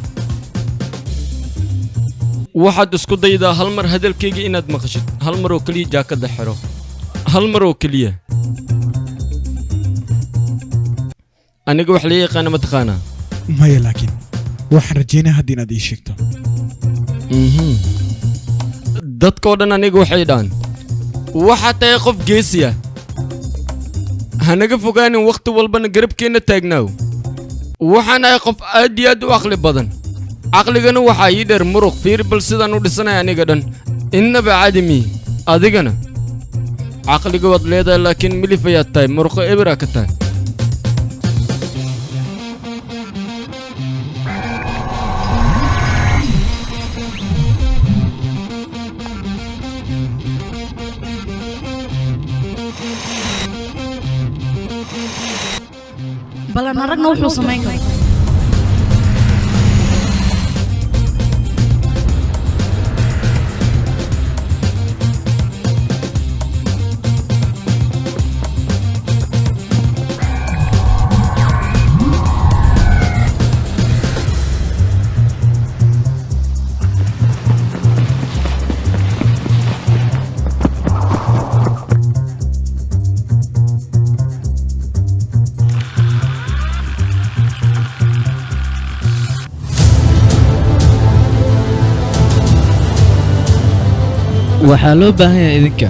waxaad isku daydaa hal mar hadalkayga inaad maqashid hal mar oo keliya jaakadda xiro hal mar oo keliya aniga wax la yaqaana ma taqaanaa maya laakiin waxaan rajaynaa hadda inaad ii sheegto dadkoo dhan aniga waxay dhahan waxaad tahay qof geesiya hanaga fogaanin wakhti walbana garabkeenna taagnaaw waxaan ahay qof aad iyo aad u caqli badan caqligana waxaa ii dheer muruq fiir bal sidaan u dhisanaya aniga dhan innaba cadimi adigana caqliga waad leedahay laakiin milif ayaad tahay muruqo eberaa ka tahay balan aragna wuxuu samayn karaa waxaa loo baahan yahay idinka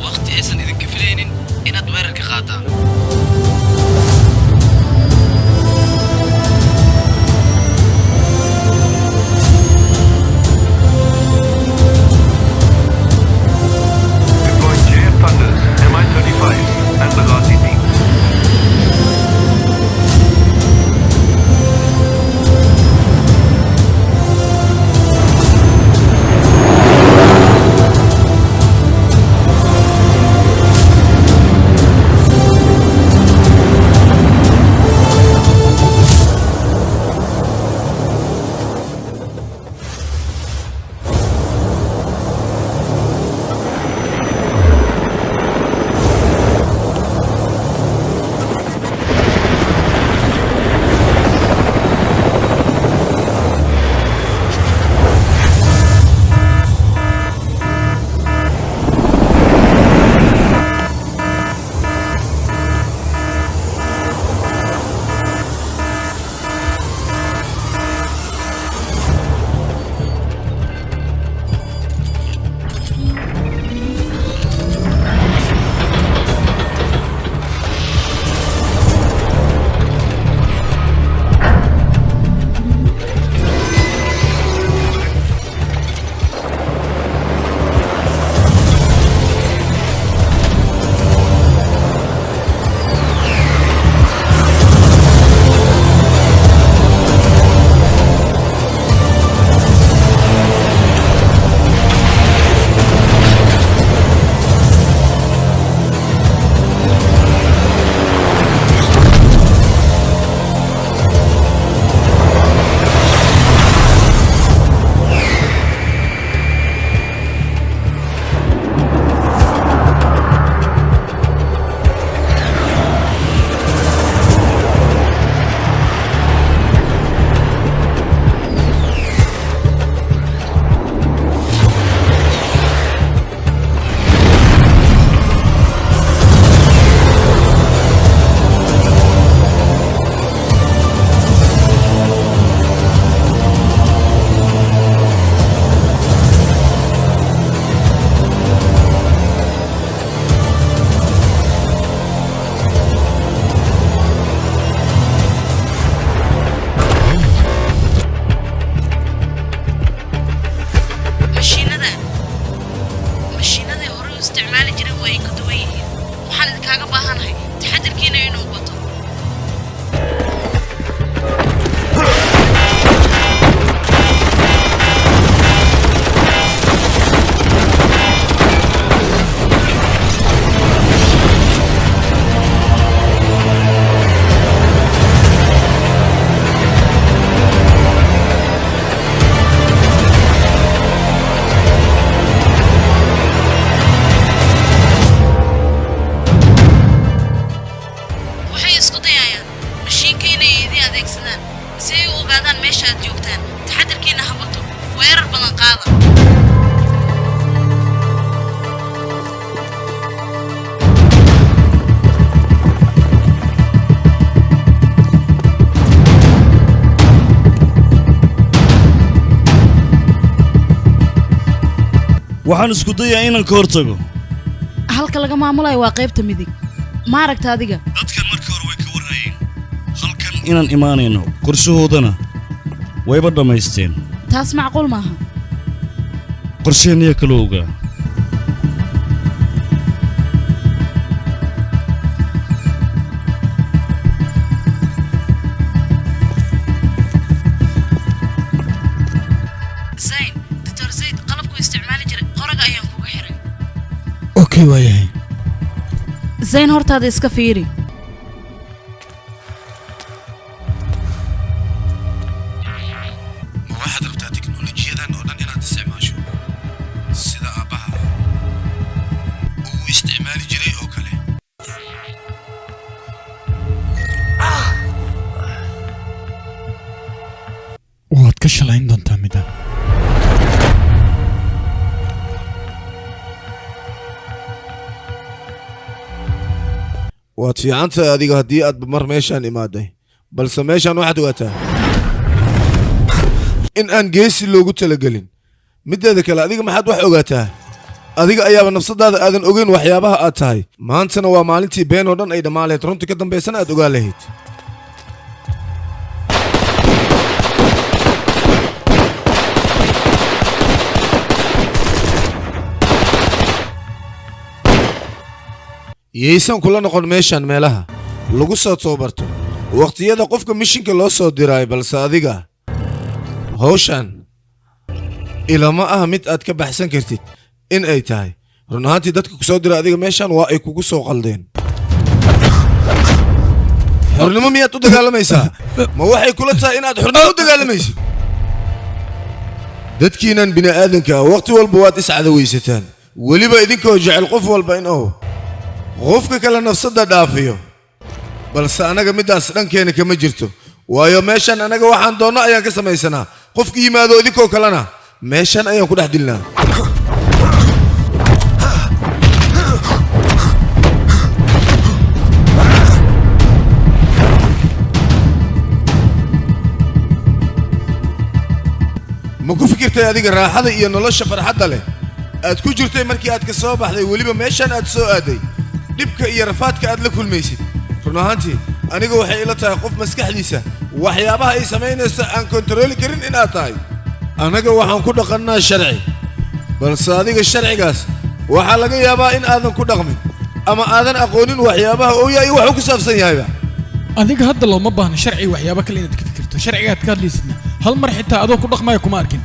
waqti aysan idinka filaynin inaad weerarka qaadaan Deploying JF Thunders, Mi-35 and Bugatti team. weerar badan qaada. waxaan isku dayaa inaan ka hortago halka laga maamulayo waa qaybta midig ma aragta adiga dadkan markii hore way ka warayeen halkan inaan imaanayno qorshahoodana wayba dhammaysteen taas macquul maaha qorsheeniya kala ogaa اوكي وياي زين hortaada iska fiiri ma waxaad rabtaa tiknoolajiyadan oo dhan inaad isticmaasho sida aabbaha uu isticmaali jiray oo kale waad ka shalayn doontaa midaan waad fiicantahay adiga haddii aad mar meeshaan imaaday balse meeshaan waxaad ogaataa in aan geesi loogu talagelin middeeda kale adiga maxaad wax ogaataa adiga ayaaba nafsadaada aadan ogeyn waxyaabaha aad tahay maantana waa maalintii been oo dhan ay dhammaan lahayd runtii ka dambaysana aad ogaan lahayd yaysan kula noqon meeshaan meelaha lagu soo tababarto waqtiyada qofka mishinka loo soo diraay balse adiga hawshan ilama ah mid aad ka baxsan kartid in ay tahay run ahaantii dadka ku soo dira adiga meeshaan waa ay kugu soo qaldeen xornimo miyaad u dagaalamaysaa ma waxay kula tahay inaad xornimo u dagaalamaysid dadkiinan bini'aadanka waqti walba waad iscadawaysataan weliba idinkoo jecel qof walba in uu qofka kale nafsadda dhaafiyo balse anaga middaas dhankeena kama jirto waayo meeshan anaga waxaan doonno ayaan ka samaysanaa qofka yimaado idinkoo kalena meeshan ayaan ku dhex dilnaa ma ku fikirtay adiga raaxada iyo nolosha farxadda leh aad ku jirtay markii aad ka soo baxday weliba meeshan aad soo aaday dhibka iyo rafaadka aad la kulmaysid run ahaantii aniga waxay ila tahay qof maskaxdiisa waxyaabaha ay samaynayso aan kontarooli karin inaad tahay annaga waxaan ku dhaqannaa sharci balse adiga sharcigaas waxaa laga yaabaa in aadan ku dhaqmin ama aadan aqoonin waxyaabaha ooya iyo waxuu ku saabsan yahayba adiga hadda looma baahna sharci waxyaaba kale inaad ka fikirto sharcigaad ka hadlaysidna hal mar xitaa adoo ku dhaqmaya kuma arkin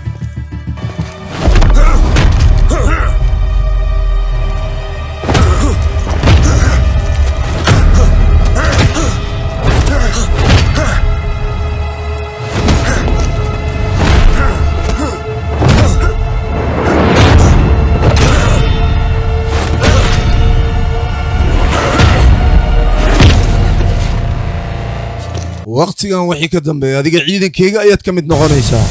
waqtigan wixii ka dambeeya adiga ciidankayga ayaad ka mid noqonaysaa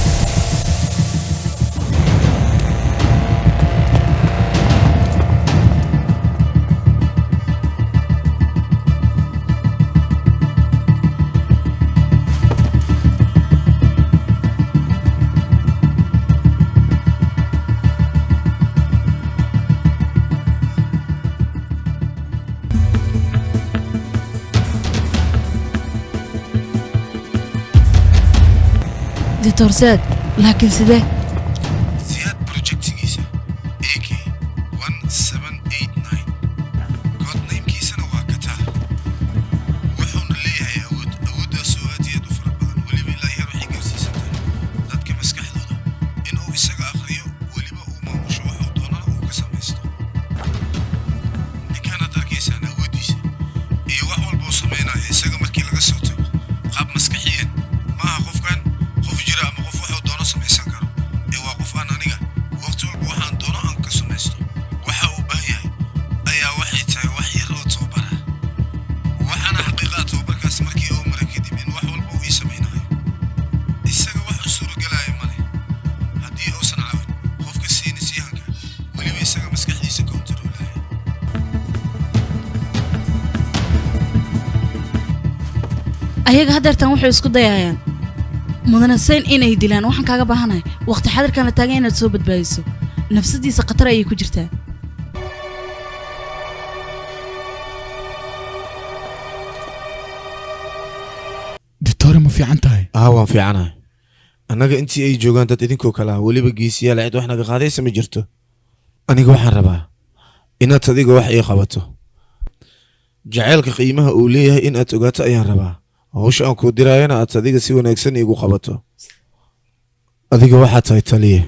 دكتور زاد لكن سيده زياد بروجكتيgiisa AK 1789 god namekiisana waa kataa wuxuuna leeyahay awooddaas oo aad iyo aad u fara badan weliba ilaa yar waxay gaarsiisantahay dadka maskaxdooda inuu isaga akhriyo weliba uu maamusho waxuu doonana uu ka samaysto ninkaanaad arkaysaan awooddiisa iyo wax walba uu samaynaya isaga markii laga soo tago qaab maskaxiyan maaha qofkan qof jira ama qof wuxuu doono samaysan karo ayaga haddeertan waxay isku dayayaan mudane sayn inay dilaan waxaan kaaga baahanahay waqti xadirkan la taagan inaad soo badbaadiso nafsadiisa khatar ayay ku jirtaa دكتور ما في عنتها waan fiicanahay annaga intii ay joogaan dad idinkoo kale ah weliba geesiyaal cid wax naga qaadaysa ma jirto aniga waxaan rabaa inaad adiga wax ii qabato jacaylka qiimaha uu leeyahay in aad ogaato ayaan rabaa hawsha aan kuu diraayana aad adiga si wanaagsan iigu qabato adiga waxaad tahay taliye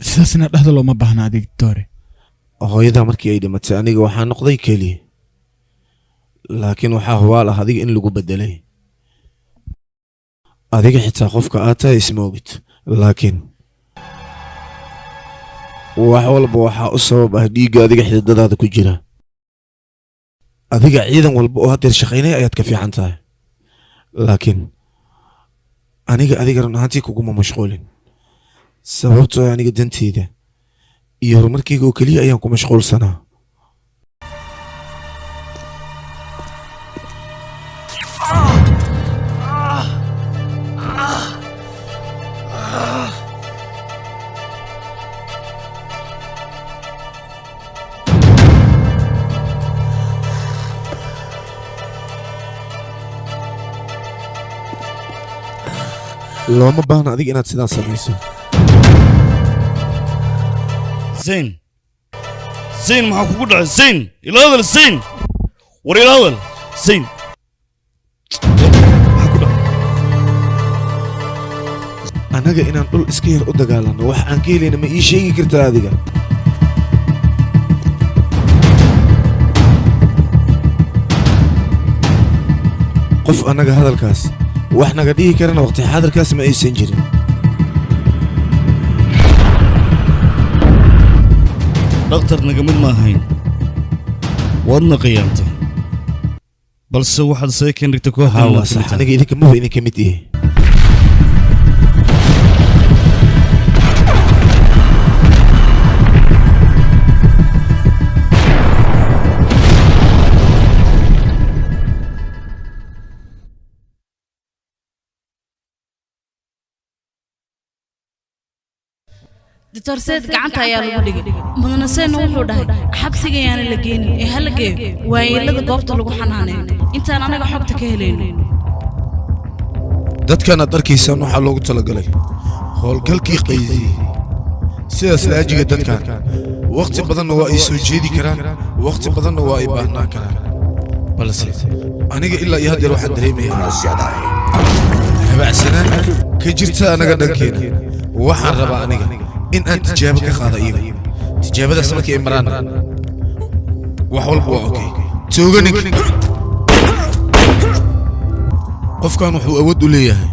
sidaasna dhahda looma baahna adiga doctore hooyada markii ay dhimatay aniga waxaa noqday keliya laakiin waxaa hubaal ah adiga in lagu bedelay adiga xitaa qofka aad tahay isma ogid laakiin wax walba waxaa u sabab ah dhiigga adiga xididadaada ku jira adiga ciidan walba oo haddeer shaqaynaya ayaad ka fiican tahay laakiin aniga run ahaantii kuguma mashquulin sababtoo aniga danteyda iyo horumarkayga oo keliya ayaan ku mashquulsanaa looma baahna adiga inaad sidaan samayso زين زين maxaa kugu dhacay زين ila hadal زين war ila hadal زين anaga inaan dhul iska yar u dagaalano wax aan ka helayna ma ii sheegi kartaa adiga qof annaga hadalkaas wax naga dhihi karana waqti xaadirkaas ma aysan jirin dhakhtar naga mid ma ahayn waadna qiyaamta balse waxaad isaga keen dhigta kooxda waa sax aniga idinka maba idinka mid ihi دكتور سيد قعنت يا لودي مدن سين wuxuu dhahay xabsiga yaan la geenin ee hal geeyo waayilada goobta lagu xanaanay intaan anaga xogta ka heleen dadkan aad arkaysan waxa loogu talagalay howlgalkii qaydi sidaas la ajiga dadkan waqti badan waa ay soo jeedi karaan waqti badan waa ay baahnaan karaan balse aniga ilaa iyo hadda waxaan dareemayaa habacsanaan ka jirta anaga dhankeena waxaan rabaa aniga in aan tijaabo ka qaado iyaga tijaabadaas markii ay maraan wax walba waa okay tooganig qofkan wuxuu awood u leeyahay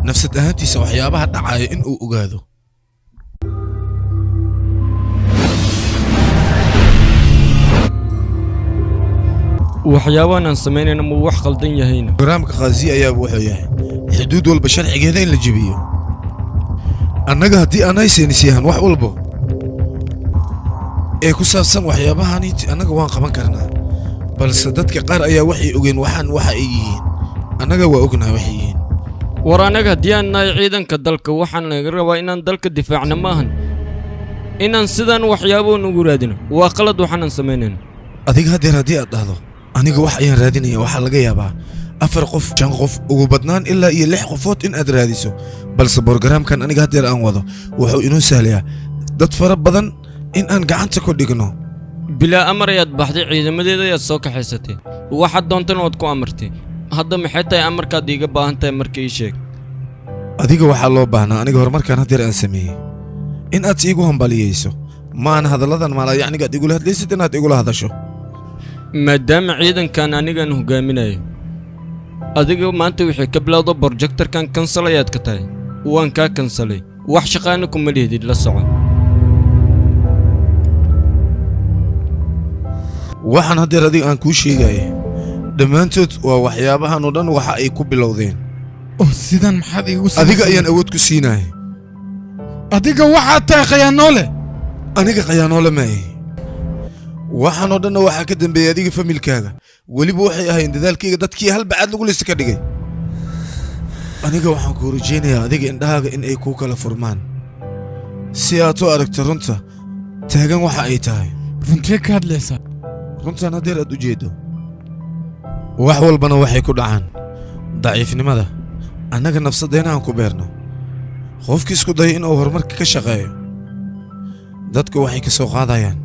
nafsad ahaantiisa waxyaabaha dhacaya in uu ogaado waxyaabahan aan samaynayna ma wax qaldan yahayna barnaamijka qaasi ayaa wuxuu yahay xuduud walba sharcigeeda in la jebiyo annaga haddii aan haysanis yahan wax walba ee ku saabsan waxyaabahan annaga waan qaban karnaa balse dadka qaar ayaa waxay ogeen waxaan waxa ay yihiin annaga waa ognahay waxay yihiin war anaga haddii aan nahay ciidanka dalka waxaan laga rabaa inaan dalka difaacna maahan inaan sidaan waxyaabo nugu raadino waa qalad waxaanan samaynayna adiga haddeer haddii aad dhahdo aniga wax ayaan raadinaya waxaa laga yaabaa 4 qof 5 qof ugu badnaan ilaa iyo 6 qofood in aad raadiso balse barnaamijkan aniga haddeer aan wado wuxuu inoo sahlayaa dad fara badan in aan gacanta ku dhigno bilaa amar ayaad baxday ciidamadeeda ayaad soo kaxaysatay waxaad doontana waad ku amartay hadda maxay tahay amarkaad iiga baahan tahay markii ii sheeg adiga waxaa loo baahnaa aniga horumarkan haddeer aan sameeyey in aad iigu hambaliyeyso maana hadalladan maalayacniga aad igula hadlaysid inaad igula hadasho maadaama ciidankan anigaan hogaaminayo adiga maanta wixii ka bilowda projectorkan kansal ayaad ka tahay waan kaa kansalay wax shaqaana kuma lihidid la soco waxaan haddeer adiga aan kuu sheegaya dhammaantood waa waxyaabahan oo dhan waxa ay ku bilowdeen oo sidan maxaad iigu adiga ayaan awood ku siinahay adiga waxaad tahay khayaanoole aniga khayaanoole maahe waxaan oo dhanna waxaa ka dambeeyay adiga familkaaga weliba waxay ahayn dadaalkayga dadkii hal bacaad lagu lista ka dhigay aniga waxaan kuu rajaynayaa adiga indhahaaga in ay kuu kala furmaan si aad u aragto runta taagan waxa ay tahay runtee ka hadlaysaa runtan haddeer aad u jeeddo wax walbana waxay ku dhacaan daciifnimada annaga nafsadeenna aan ku beerno qofkii isku daya inuu horumarka ka shaqeeyo dadku waxay ka soo qaadayaan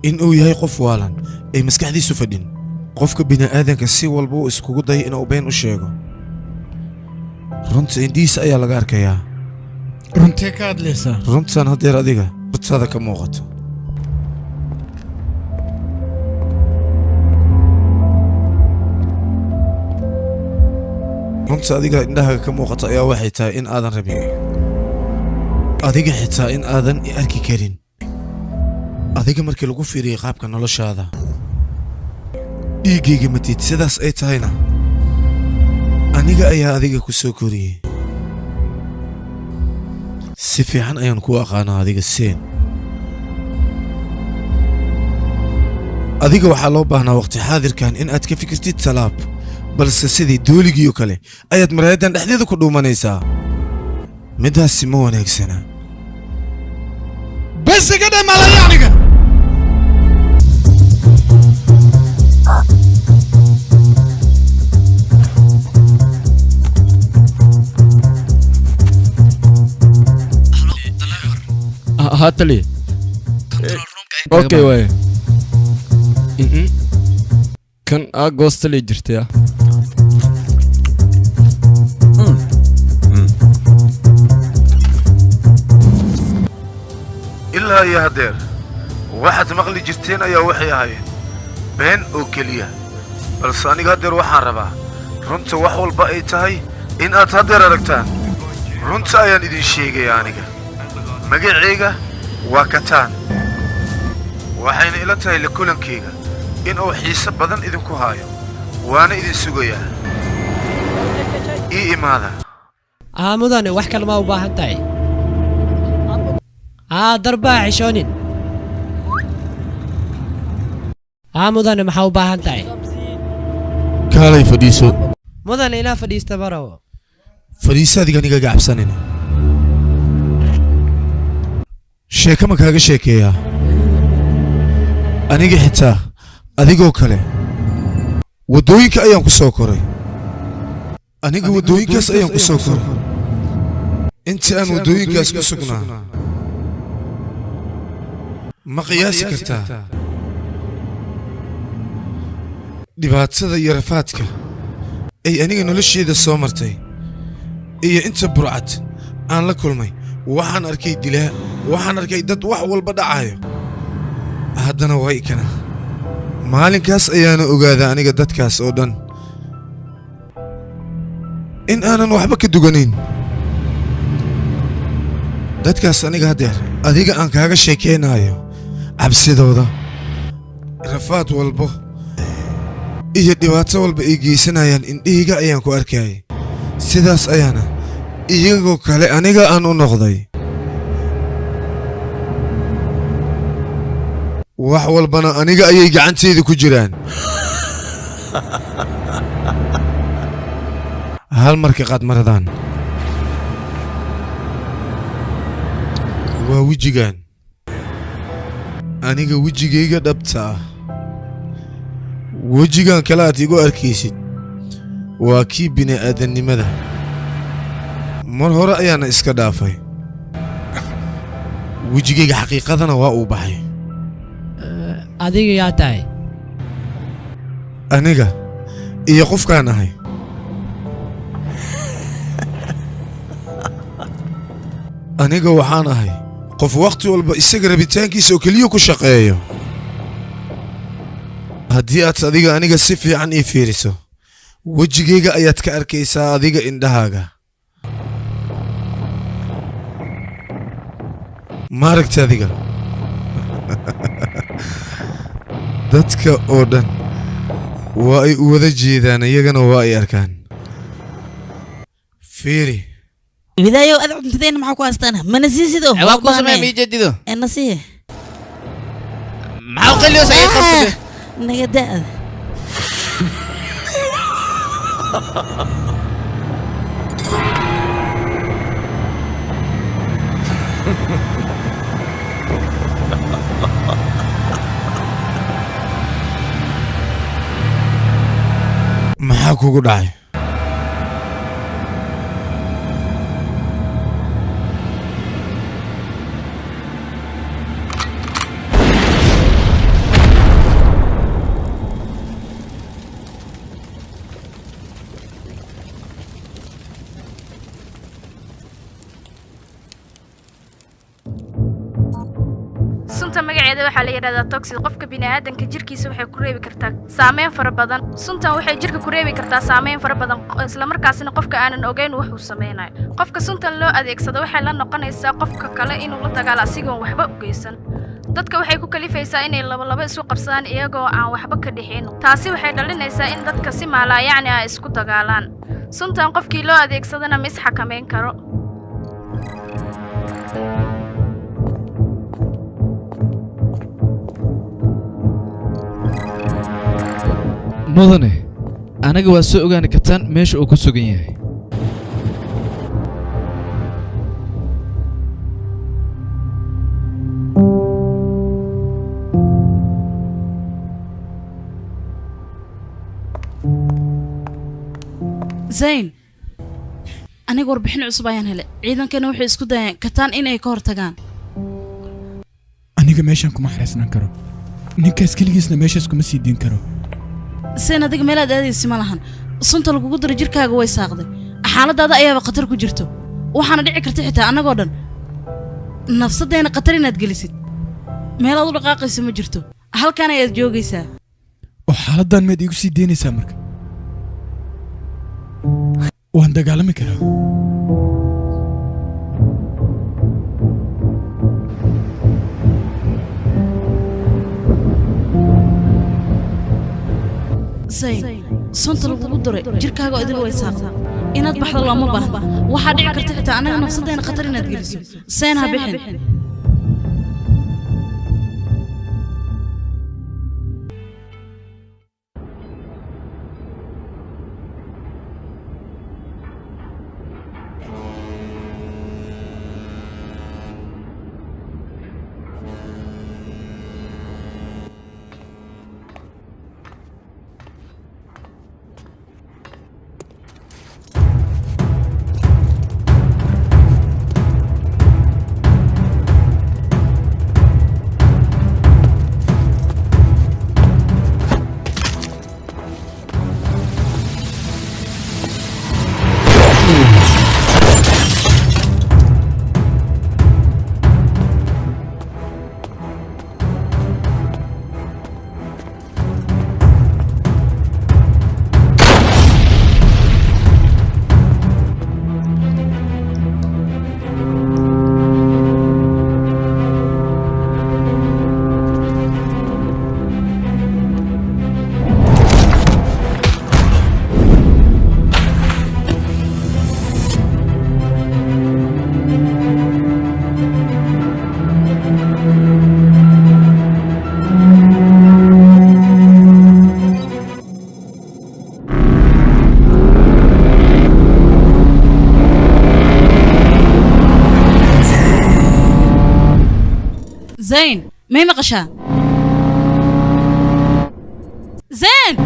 in uu yahay qof waalan ay maskaxdiisu fadhin qofka bini'aadanka si walba uu iskugu daya inuu been u sheego runta indhihiisa ayaa laga arkayaa runtee ka hadlaysaa runtan haddeer adiga hortaada ka muuqato runta adiga indhahaaga ka muuqato ayaa waxay tahay in aadan rabin adiga xitaa in aadan i arki karin adiga markii lagu fiiriyey qaabka noloshaada dhiiggayga matid sidaas ay tahayna aniga ayaa adiga ku soo koriyey si fiican ayaan kuu aqaanaa adiga seen adiga waxaa loo baahnaa waqti xaadirkan in aad ka fikirtid talaab balse sidii dooligiioo kale ayaad maraayaddan dhexdeeda ku dhuumanaysaa middaasi ma wanaagsana bas iga dhamaalaya aniga هاتلي اوكي واي كان اغوست لي جرتيا ilaa iyo haddeer waxaad maqli jirteen ayaa waxay ahaayeen been oo keliya balse aniga haddeer waxaan rabaa runta wax walba ay tahay in aad haddeer aragtaan runta ayaan idin sheegayaa aniga magacayga waa kataan waxayna ila tahay la kulankayga in uu xiise badan idinku haayo waana idin sugayaa ii imaada mudane wax kale ma u baahan tahay darbaa xishoonin mudane maxaa u baahan tahay kaalay fadhiiso mudane inaa fadhiista baraw fadhiiso adiga aniga gacabsanina sheeko ma kaaga sheekeeyaa aniga xitaa adigoo kale waddooyinka ayaan ku soo koray aniga waddooyinkaas ayaan ku soo koray intii aan waddooyinkaas ku sugnaa ma qiyaasi kartaa dhibaatada iyo rafaadka ay aniga nolosheeda soo martay iyo inta burcad aan la kulmay waxaan arkay dilaa waxaan arkay dad wax walba dhacayo haddana way kana maalinkaas ayaana ogaadaa aniga dadkaas oo dhan in aanan waxba ka duganayn dadkaas aniga haddeer adiga aan kaaga sheekaynaayo cabsidooda rafaad walbo iyo dhibaato walba ay geysanayaan indhahayga ayaan ku arkayay sidaas ayaana iyagoo kale aniga aan u noqday wax walbana aniga ayay gacantayda ku jiraan hal marka qaad maradaan waa wejigan aniga wejigayga dhabta ah wejigan kale aad igu arkaysid waa kii bini'aadannimada mar hore ayaana iska dhaafay wejigayga xaqiiqadana waa uu baxay adiga yaa tahay aniga iyo qofkaan ahay aniga waxaan ahay qof wakhti walba isaga rabitaankiisa oo keliya ku shaqeeyo haddii aad adiga aniga si fiican ii fiiriso wejigayga ayaad ka arkaysaa adiga indhahaaga ma aragta adiga dadka oo dhan waa ay u wada jeedaan iyagana waa ay arkaan fiiri بداية أدعو تدين معك وأستانا ما نسيسيدو عواكو سمع ميجددو النسيه معاو قليو سعيد قصده نقدأ. 「maxaa kugu dhacay sunta magaceeda waxaa la yiraahdaa toxic qofka bini'aadanka jirkiisa waxay ku reebi kartaa saameyn fara badan suntan waxay jirka ku reebi kartaa saameyn fara badan isla markaasina qofka aanan ogeyn wax uu sameynayo qofka suntan loo adeegsado waxay la noqonaysaa qofka kale inuu la dagaalo asigoon waxba u geysan dadka waxay ku kalifaysaa inay laba isu qabsadaan iyagoo aan waxba ka dhixin taasi waxay dhalinaysaa in dadka si maalaayacni ah isku dagaalaan suntan qofkii loo adeegsadana ma is xakameyn karo mudane anaga waa soo ogaani kartaan meesha uu ku sugan yahay zayn aniga warbixin cusub ayaan helay ciidankana waxay isku dayeen kataan inay ka hortagaan aniga meeshaan kuma xareysnan karo ninkaas keligiisna meeshaas kuma sii diin karo seen adiga meelaad aadaysi ma lahan sunta lagugu daro jirkaaga way saaqday xaaladaada ayaaba khatar ku jirto waxaana dhici karta xitaa annagoo dhan nafsaddeena khatar inaad gelisid meelaad u dhaqaaqayso ma jirto halkan ayaad joogaysaa oo xaaladdan meed iigu sii deynaysaa marka waan dagaalami karaa zayn sunta lagugu daray jirkaaga idil way saaqday inaad baxdo looma baahna waxaa dhici karta xitaa annaga nafsaddeena khatar inaad geliso zayn ha bixin زين ما مقشا زين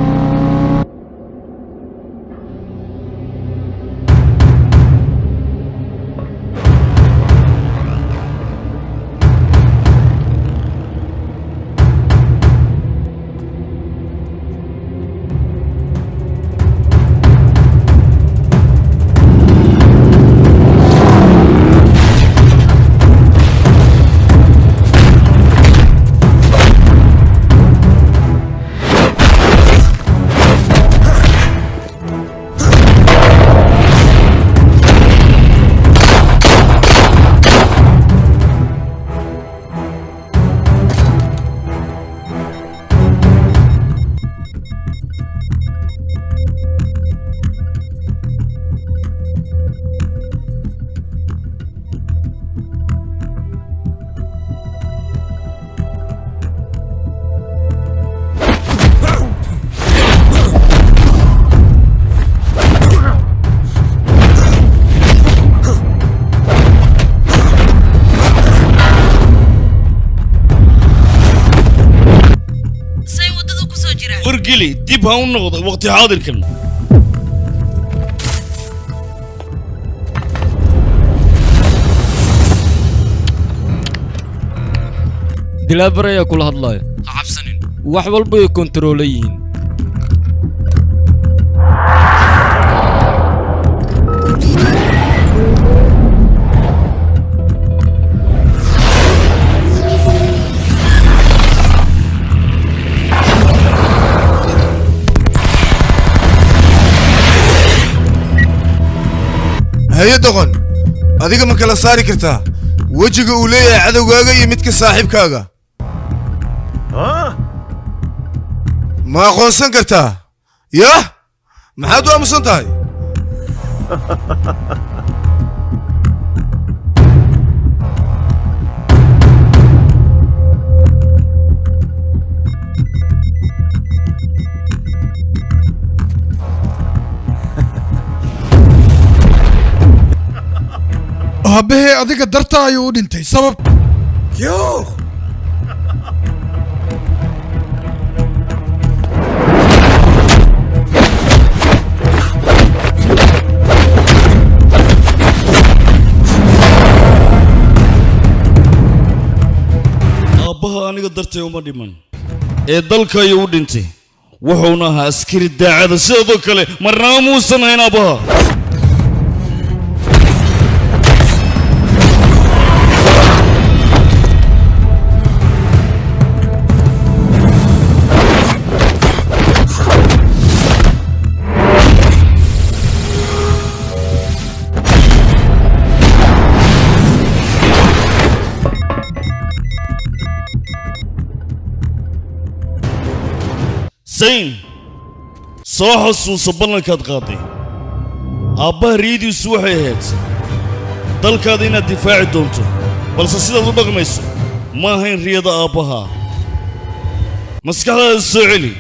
wargeli dib ha u noqdo waqti xaadirkan Clever ayaa kula hadlaya. Ha cabsanin. Wax walba ay kontroolayiin. هيا دقن adiga ma kala saari kartaa wajiga uu leeyahay cadowgaaga iyo midka saaxiibkaaga ma aqoonsan kartaa yah maxaad u aamusan tahay aabbahe adiga darta ayuu u dhintay sabab aabbaha aniga dartay uma dhiman ee dalka ayuu u dhintay wuxuuna ahaa askari daacada sidoo kale marnaba muusan hayn aabbaha سين soo xasuuso ballankaad qaaday aabbaha riidiisu waxay ahayd dalkaada inaad difaaci doonto balse sidaad u dhaqmayso ma ahayn riyada aabbaha maskaxdaada soo celi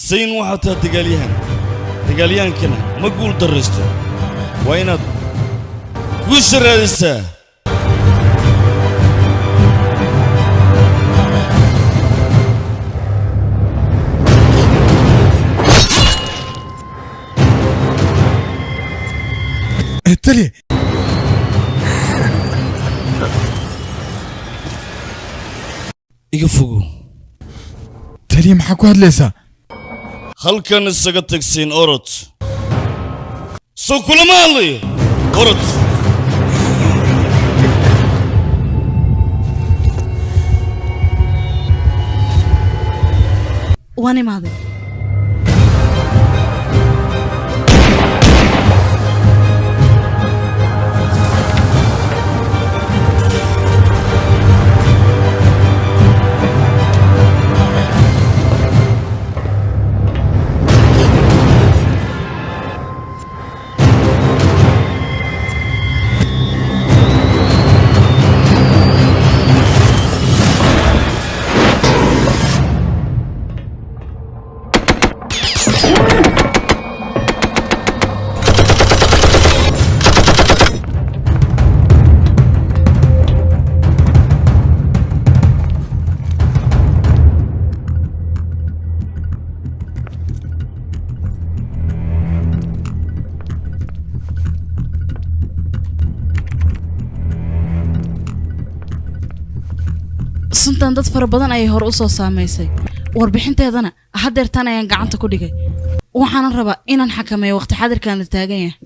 sayn waxaa taha dagaalyahaankana ma guul darraysto waa inaad guusha raadisaa tali iga fogo tali maxaa ku hadlaysaa halkan isaga tagsiin orod soo kulama hadlayo orod waan imaaday suntan dad fara badan ayay hore u soo saamaysay warbixinteedana haddeertan ayaan gacanta ku dhigay waxaan rabaa inaan xakameeyo waqti xadirkan la taagan yahay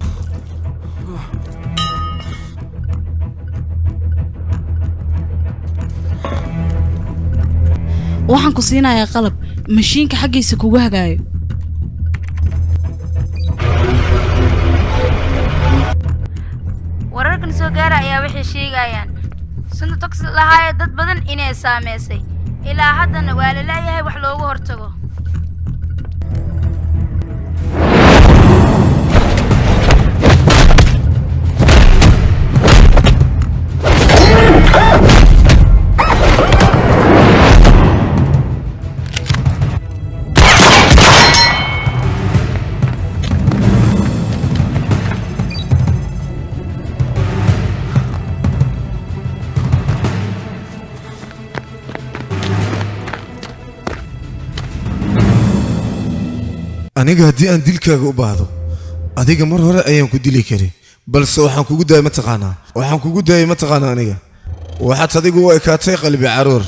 waxaan ku siinayaa qalab mashiinka xaggiisa kugu hagaayo wararkan soo gaara ayaa waxay sheegayaan sunta toxin lahaaya dad badan inay saameysay ilaa haddana waa la leeyahay wax loogu hortago aniga haddii aan dilkaaga u baahdo adiga mar hore ayaan ku dili karin balse waxaan kugu daayay ma taqaanaa aniga waxaad adigu u ekaatay qalbi caruur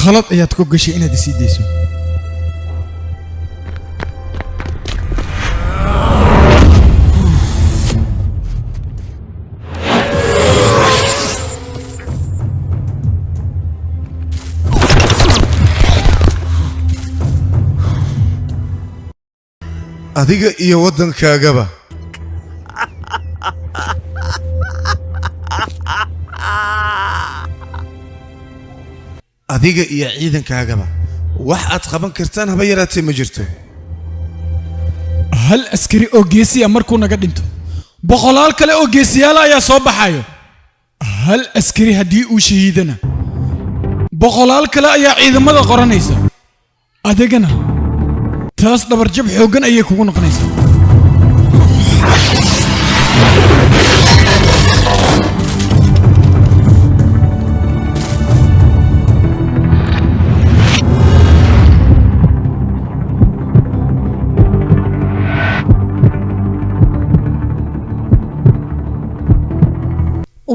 khalad ayaad ku gashay inaad isii dayso adiga iyo waddankaagaba adiga iyo ciidankaagaba wax aad qaban kartaan haba yaraatee ma jirto hal askari oo geesiya markuu naga dhinto boqolaal kale oo geesiyaal ayaa soo baxayo hal askari haddii uu shahiidana boqolaal kale ayaa ciidamada qoranaysa adigana taas dhabarjab xooggan ayay kugu noqonaysaa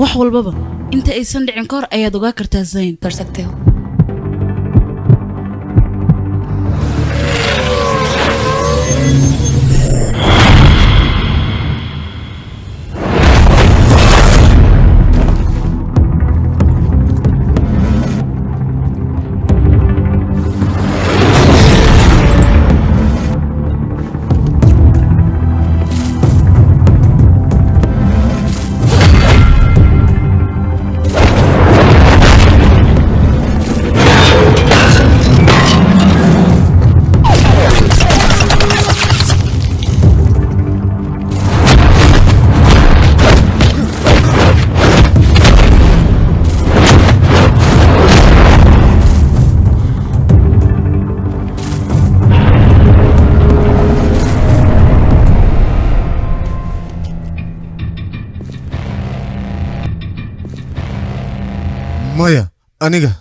wax walbaba inta aysan dhicin ka hor ayaad ogaa kartaa Zayn. maya aniga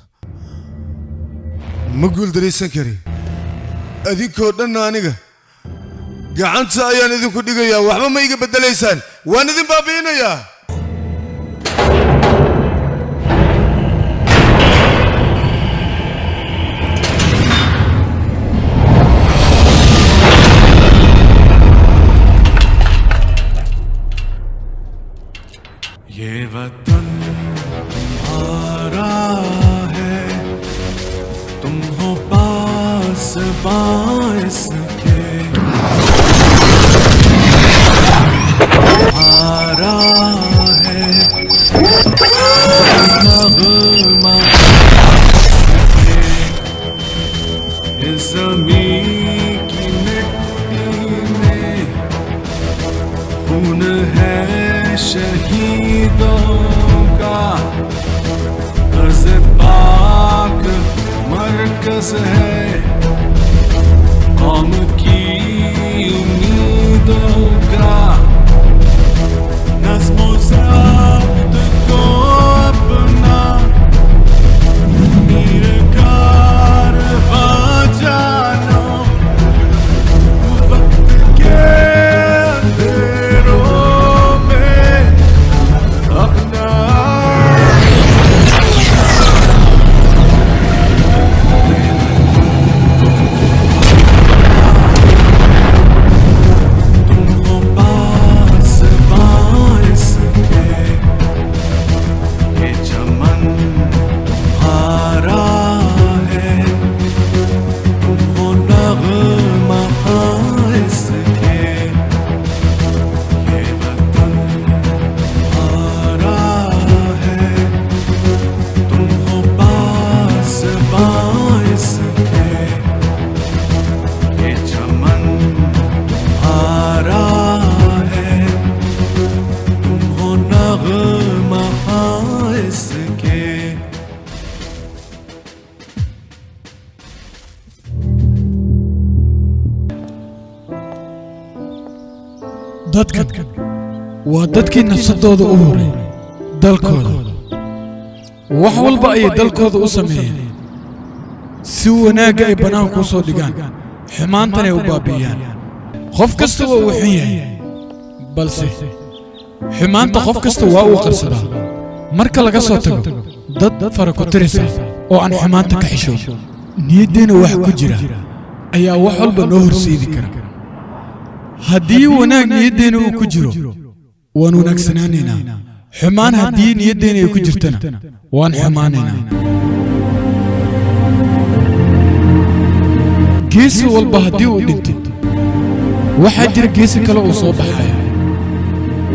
ma guuldaraysan kari adinkoo dhanna aniga gacanta ayaan idinku dhigayaa waxba ma iga beddelaysaan waan idin baabi'inayaa ये वतन तुम्हारा है तुम हो पास बाइस के तुम्हारा है नगमा इस ज़मीं की मिट्टी में खून है शहीदों का कर्ज पाक मरकज है कौम की उम्मीदों का नज़्म ज़ब्त को अपना मीर कारवां जानो वक्त के dadkan waa dadkii nafsadooda u huray dalkooda wax walba ayay dalkooda u sameeyeen si wanaagga ay bannaanka u soo dhigaan xumaantana ay u baabi'iyaan qof kasta waa uu xun yahay balse xumaanta qof kasta waa uu qarsadaa marka laga soo tago dad fara ku tirisa oo aan xumaanta ka xisho niyaddeena wax ku jira ayaa wax walba noo horseedi kara haddii wanaag niyaddeena uu ku jiro waan wanaagsanaanaynaa xumaan haddii niyaddeena ay ku jirtana waan xumaanaynaa geesi walba haddii uu dhintay waxaa jira geesi kale uu soo baxaya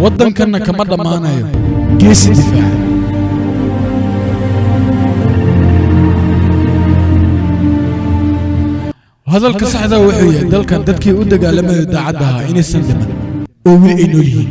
waddankanna kama dhammaanayo geesi difaaca hadalka saxda wuxuu yahay dalkan dadkii u dagaalamayo daacadda ahaa inaysan dhiman oo weli ay nool yihiin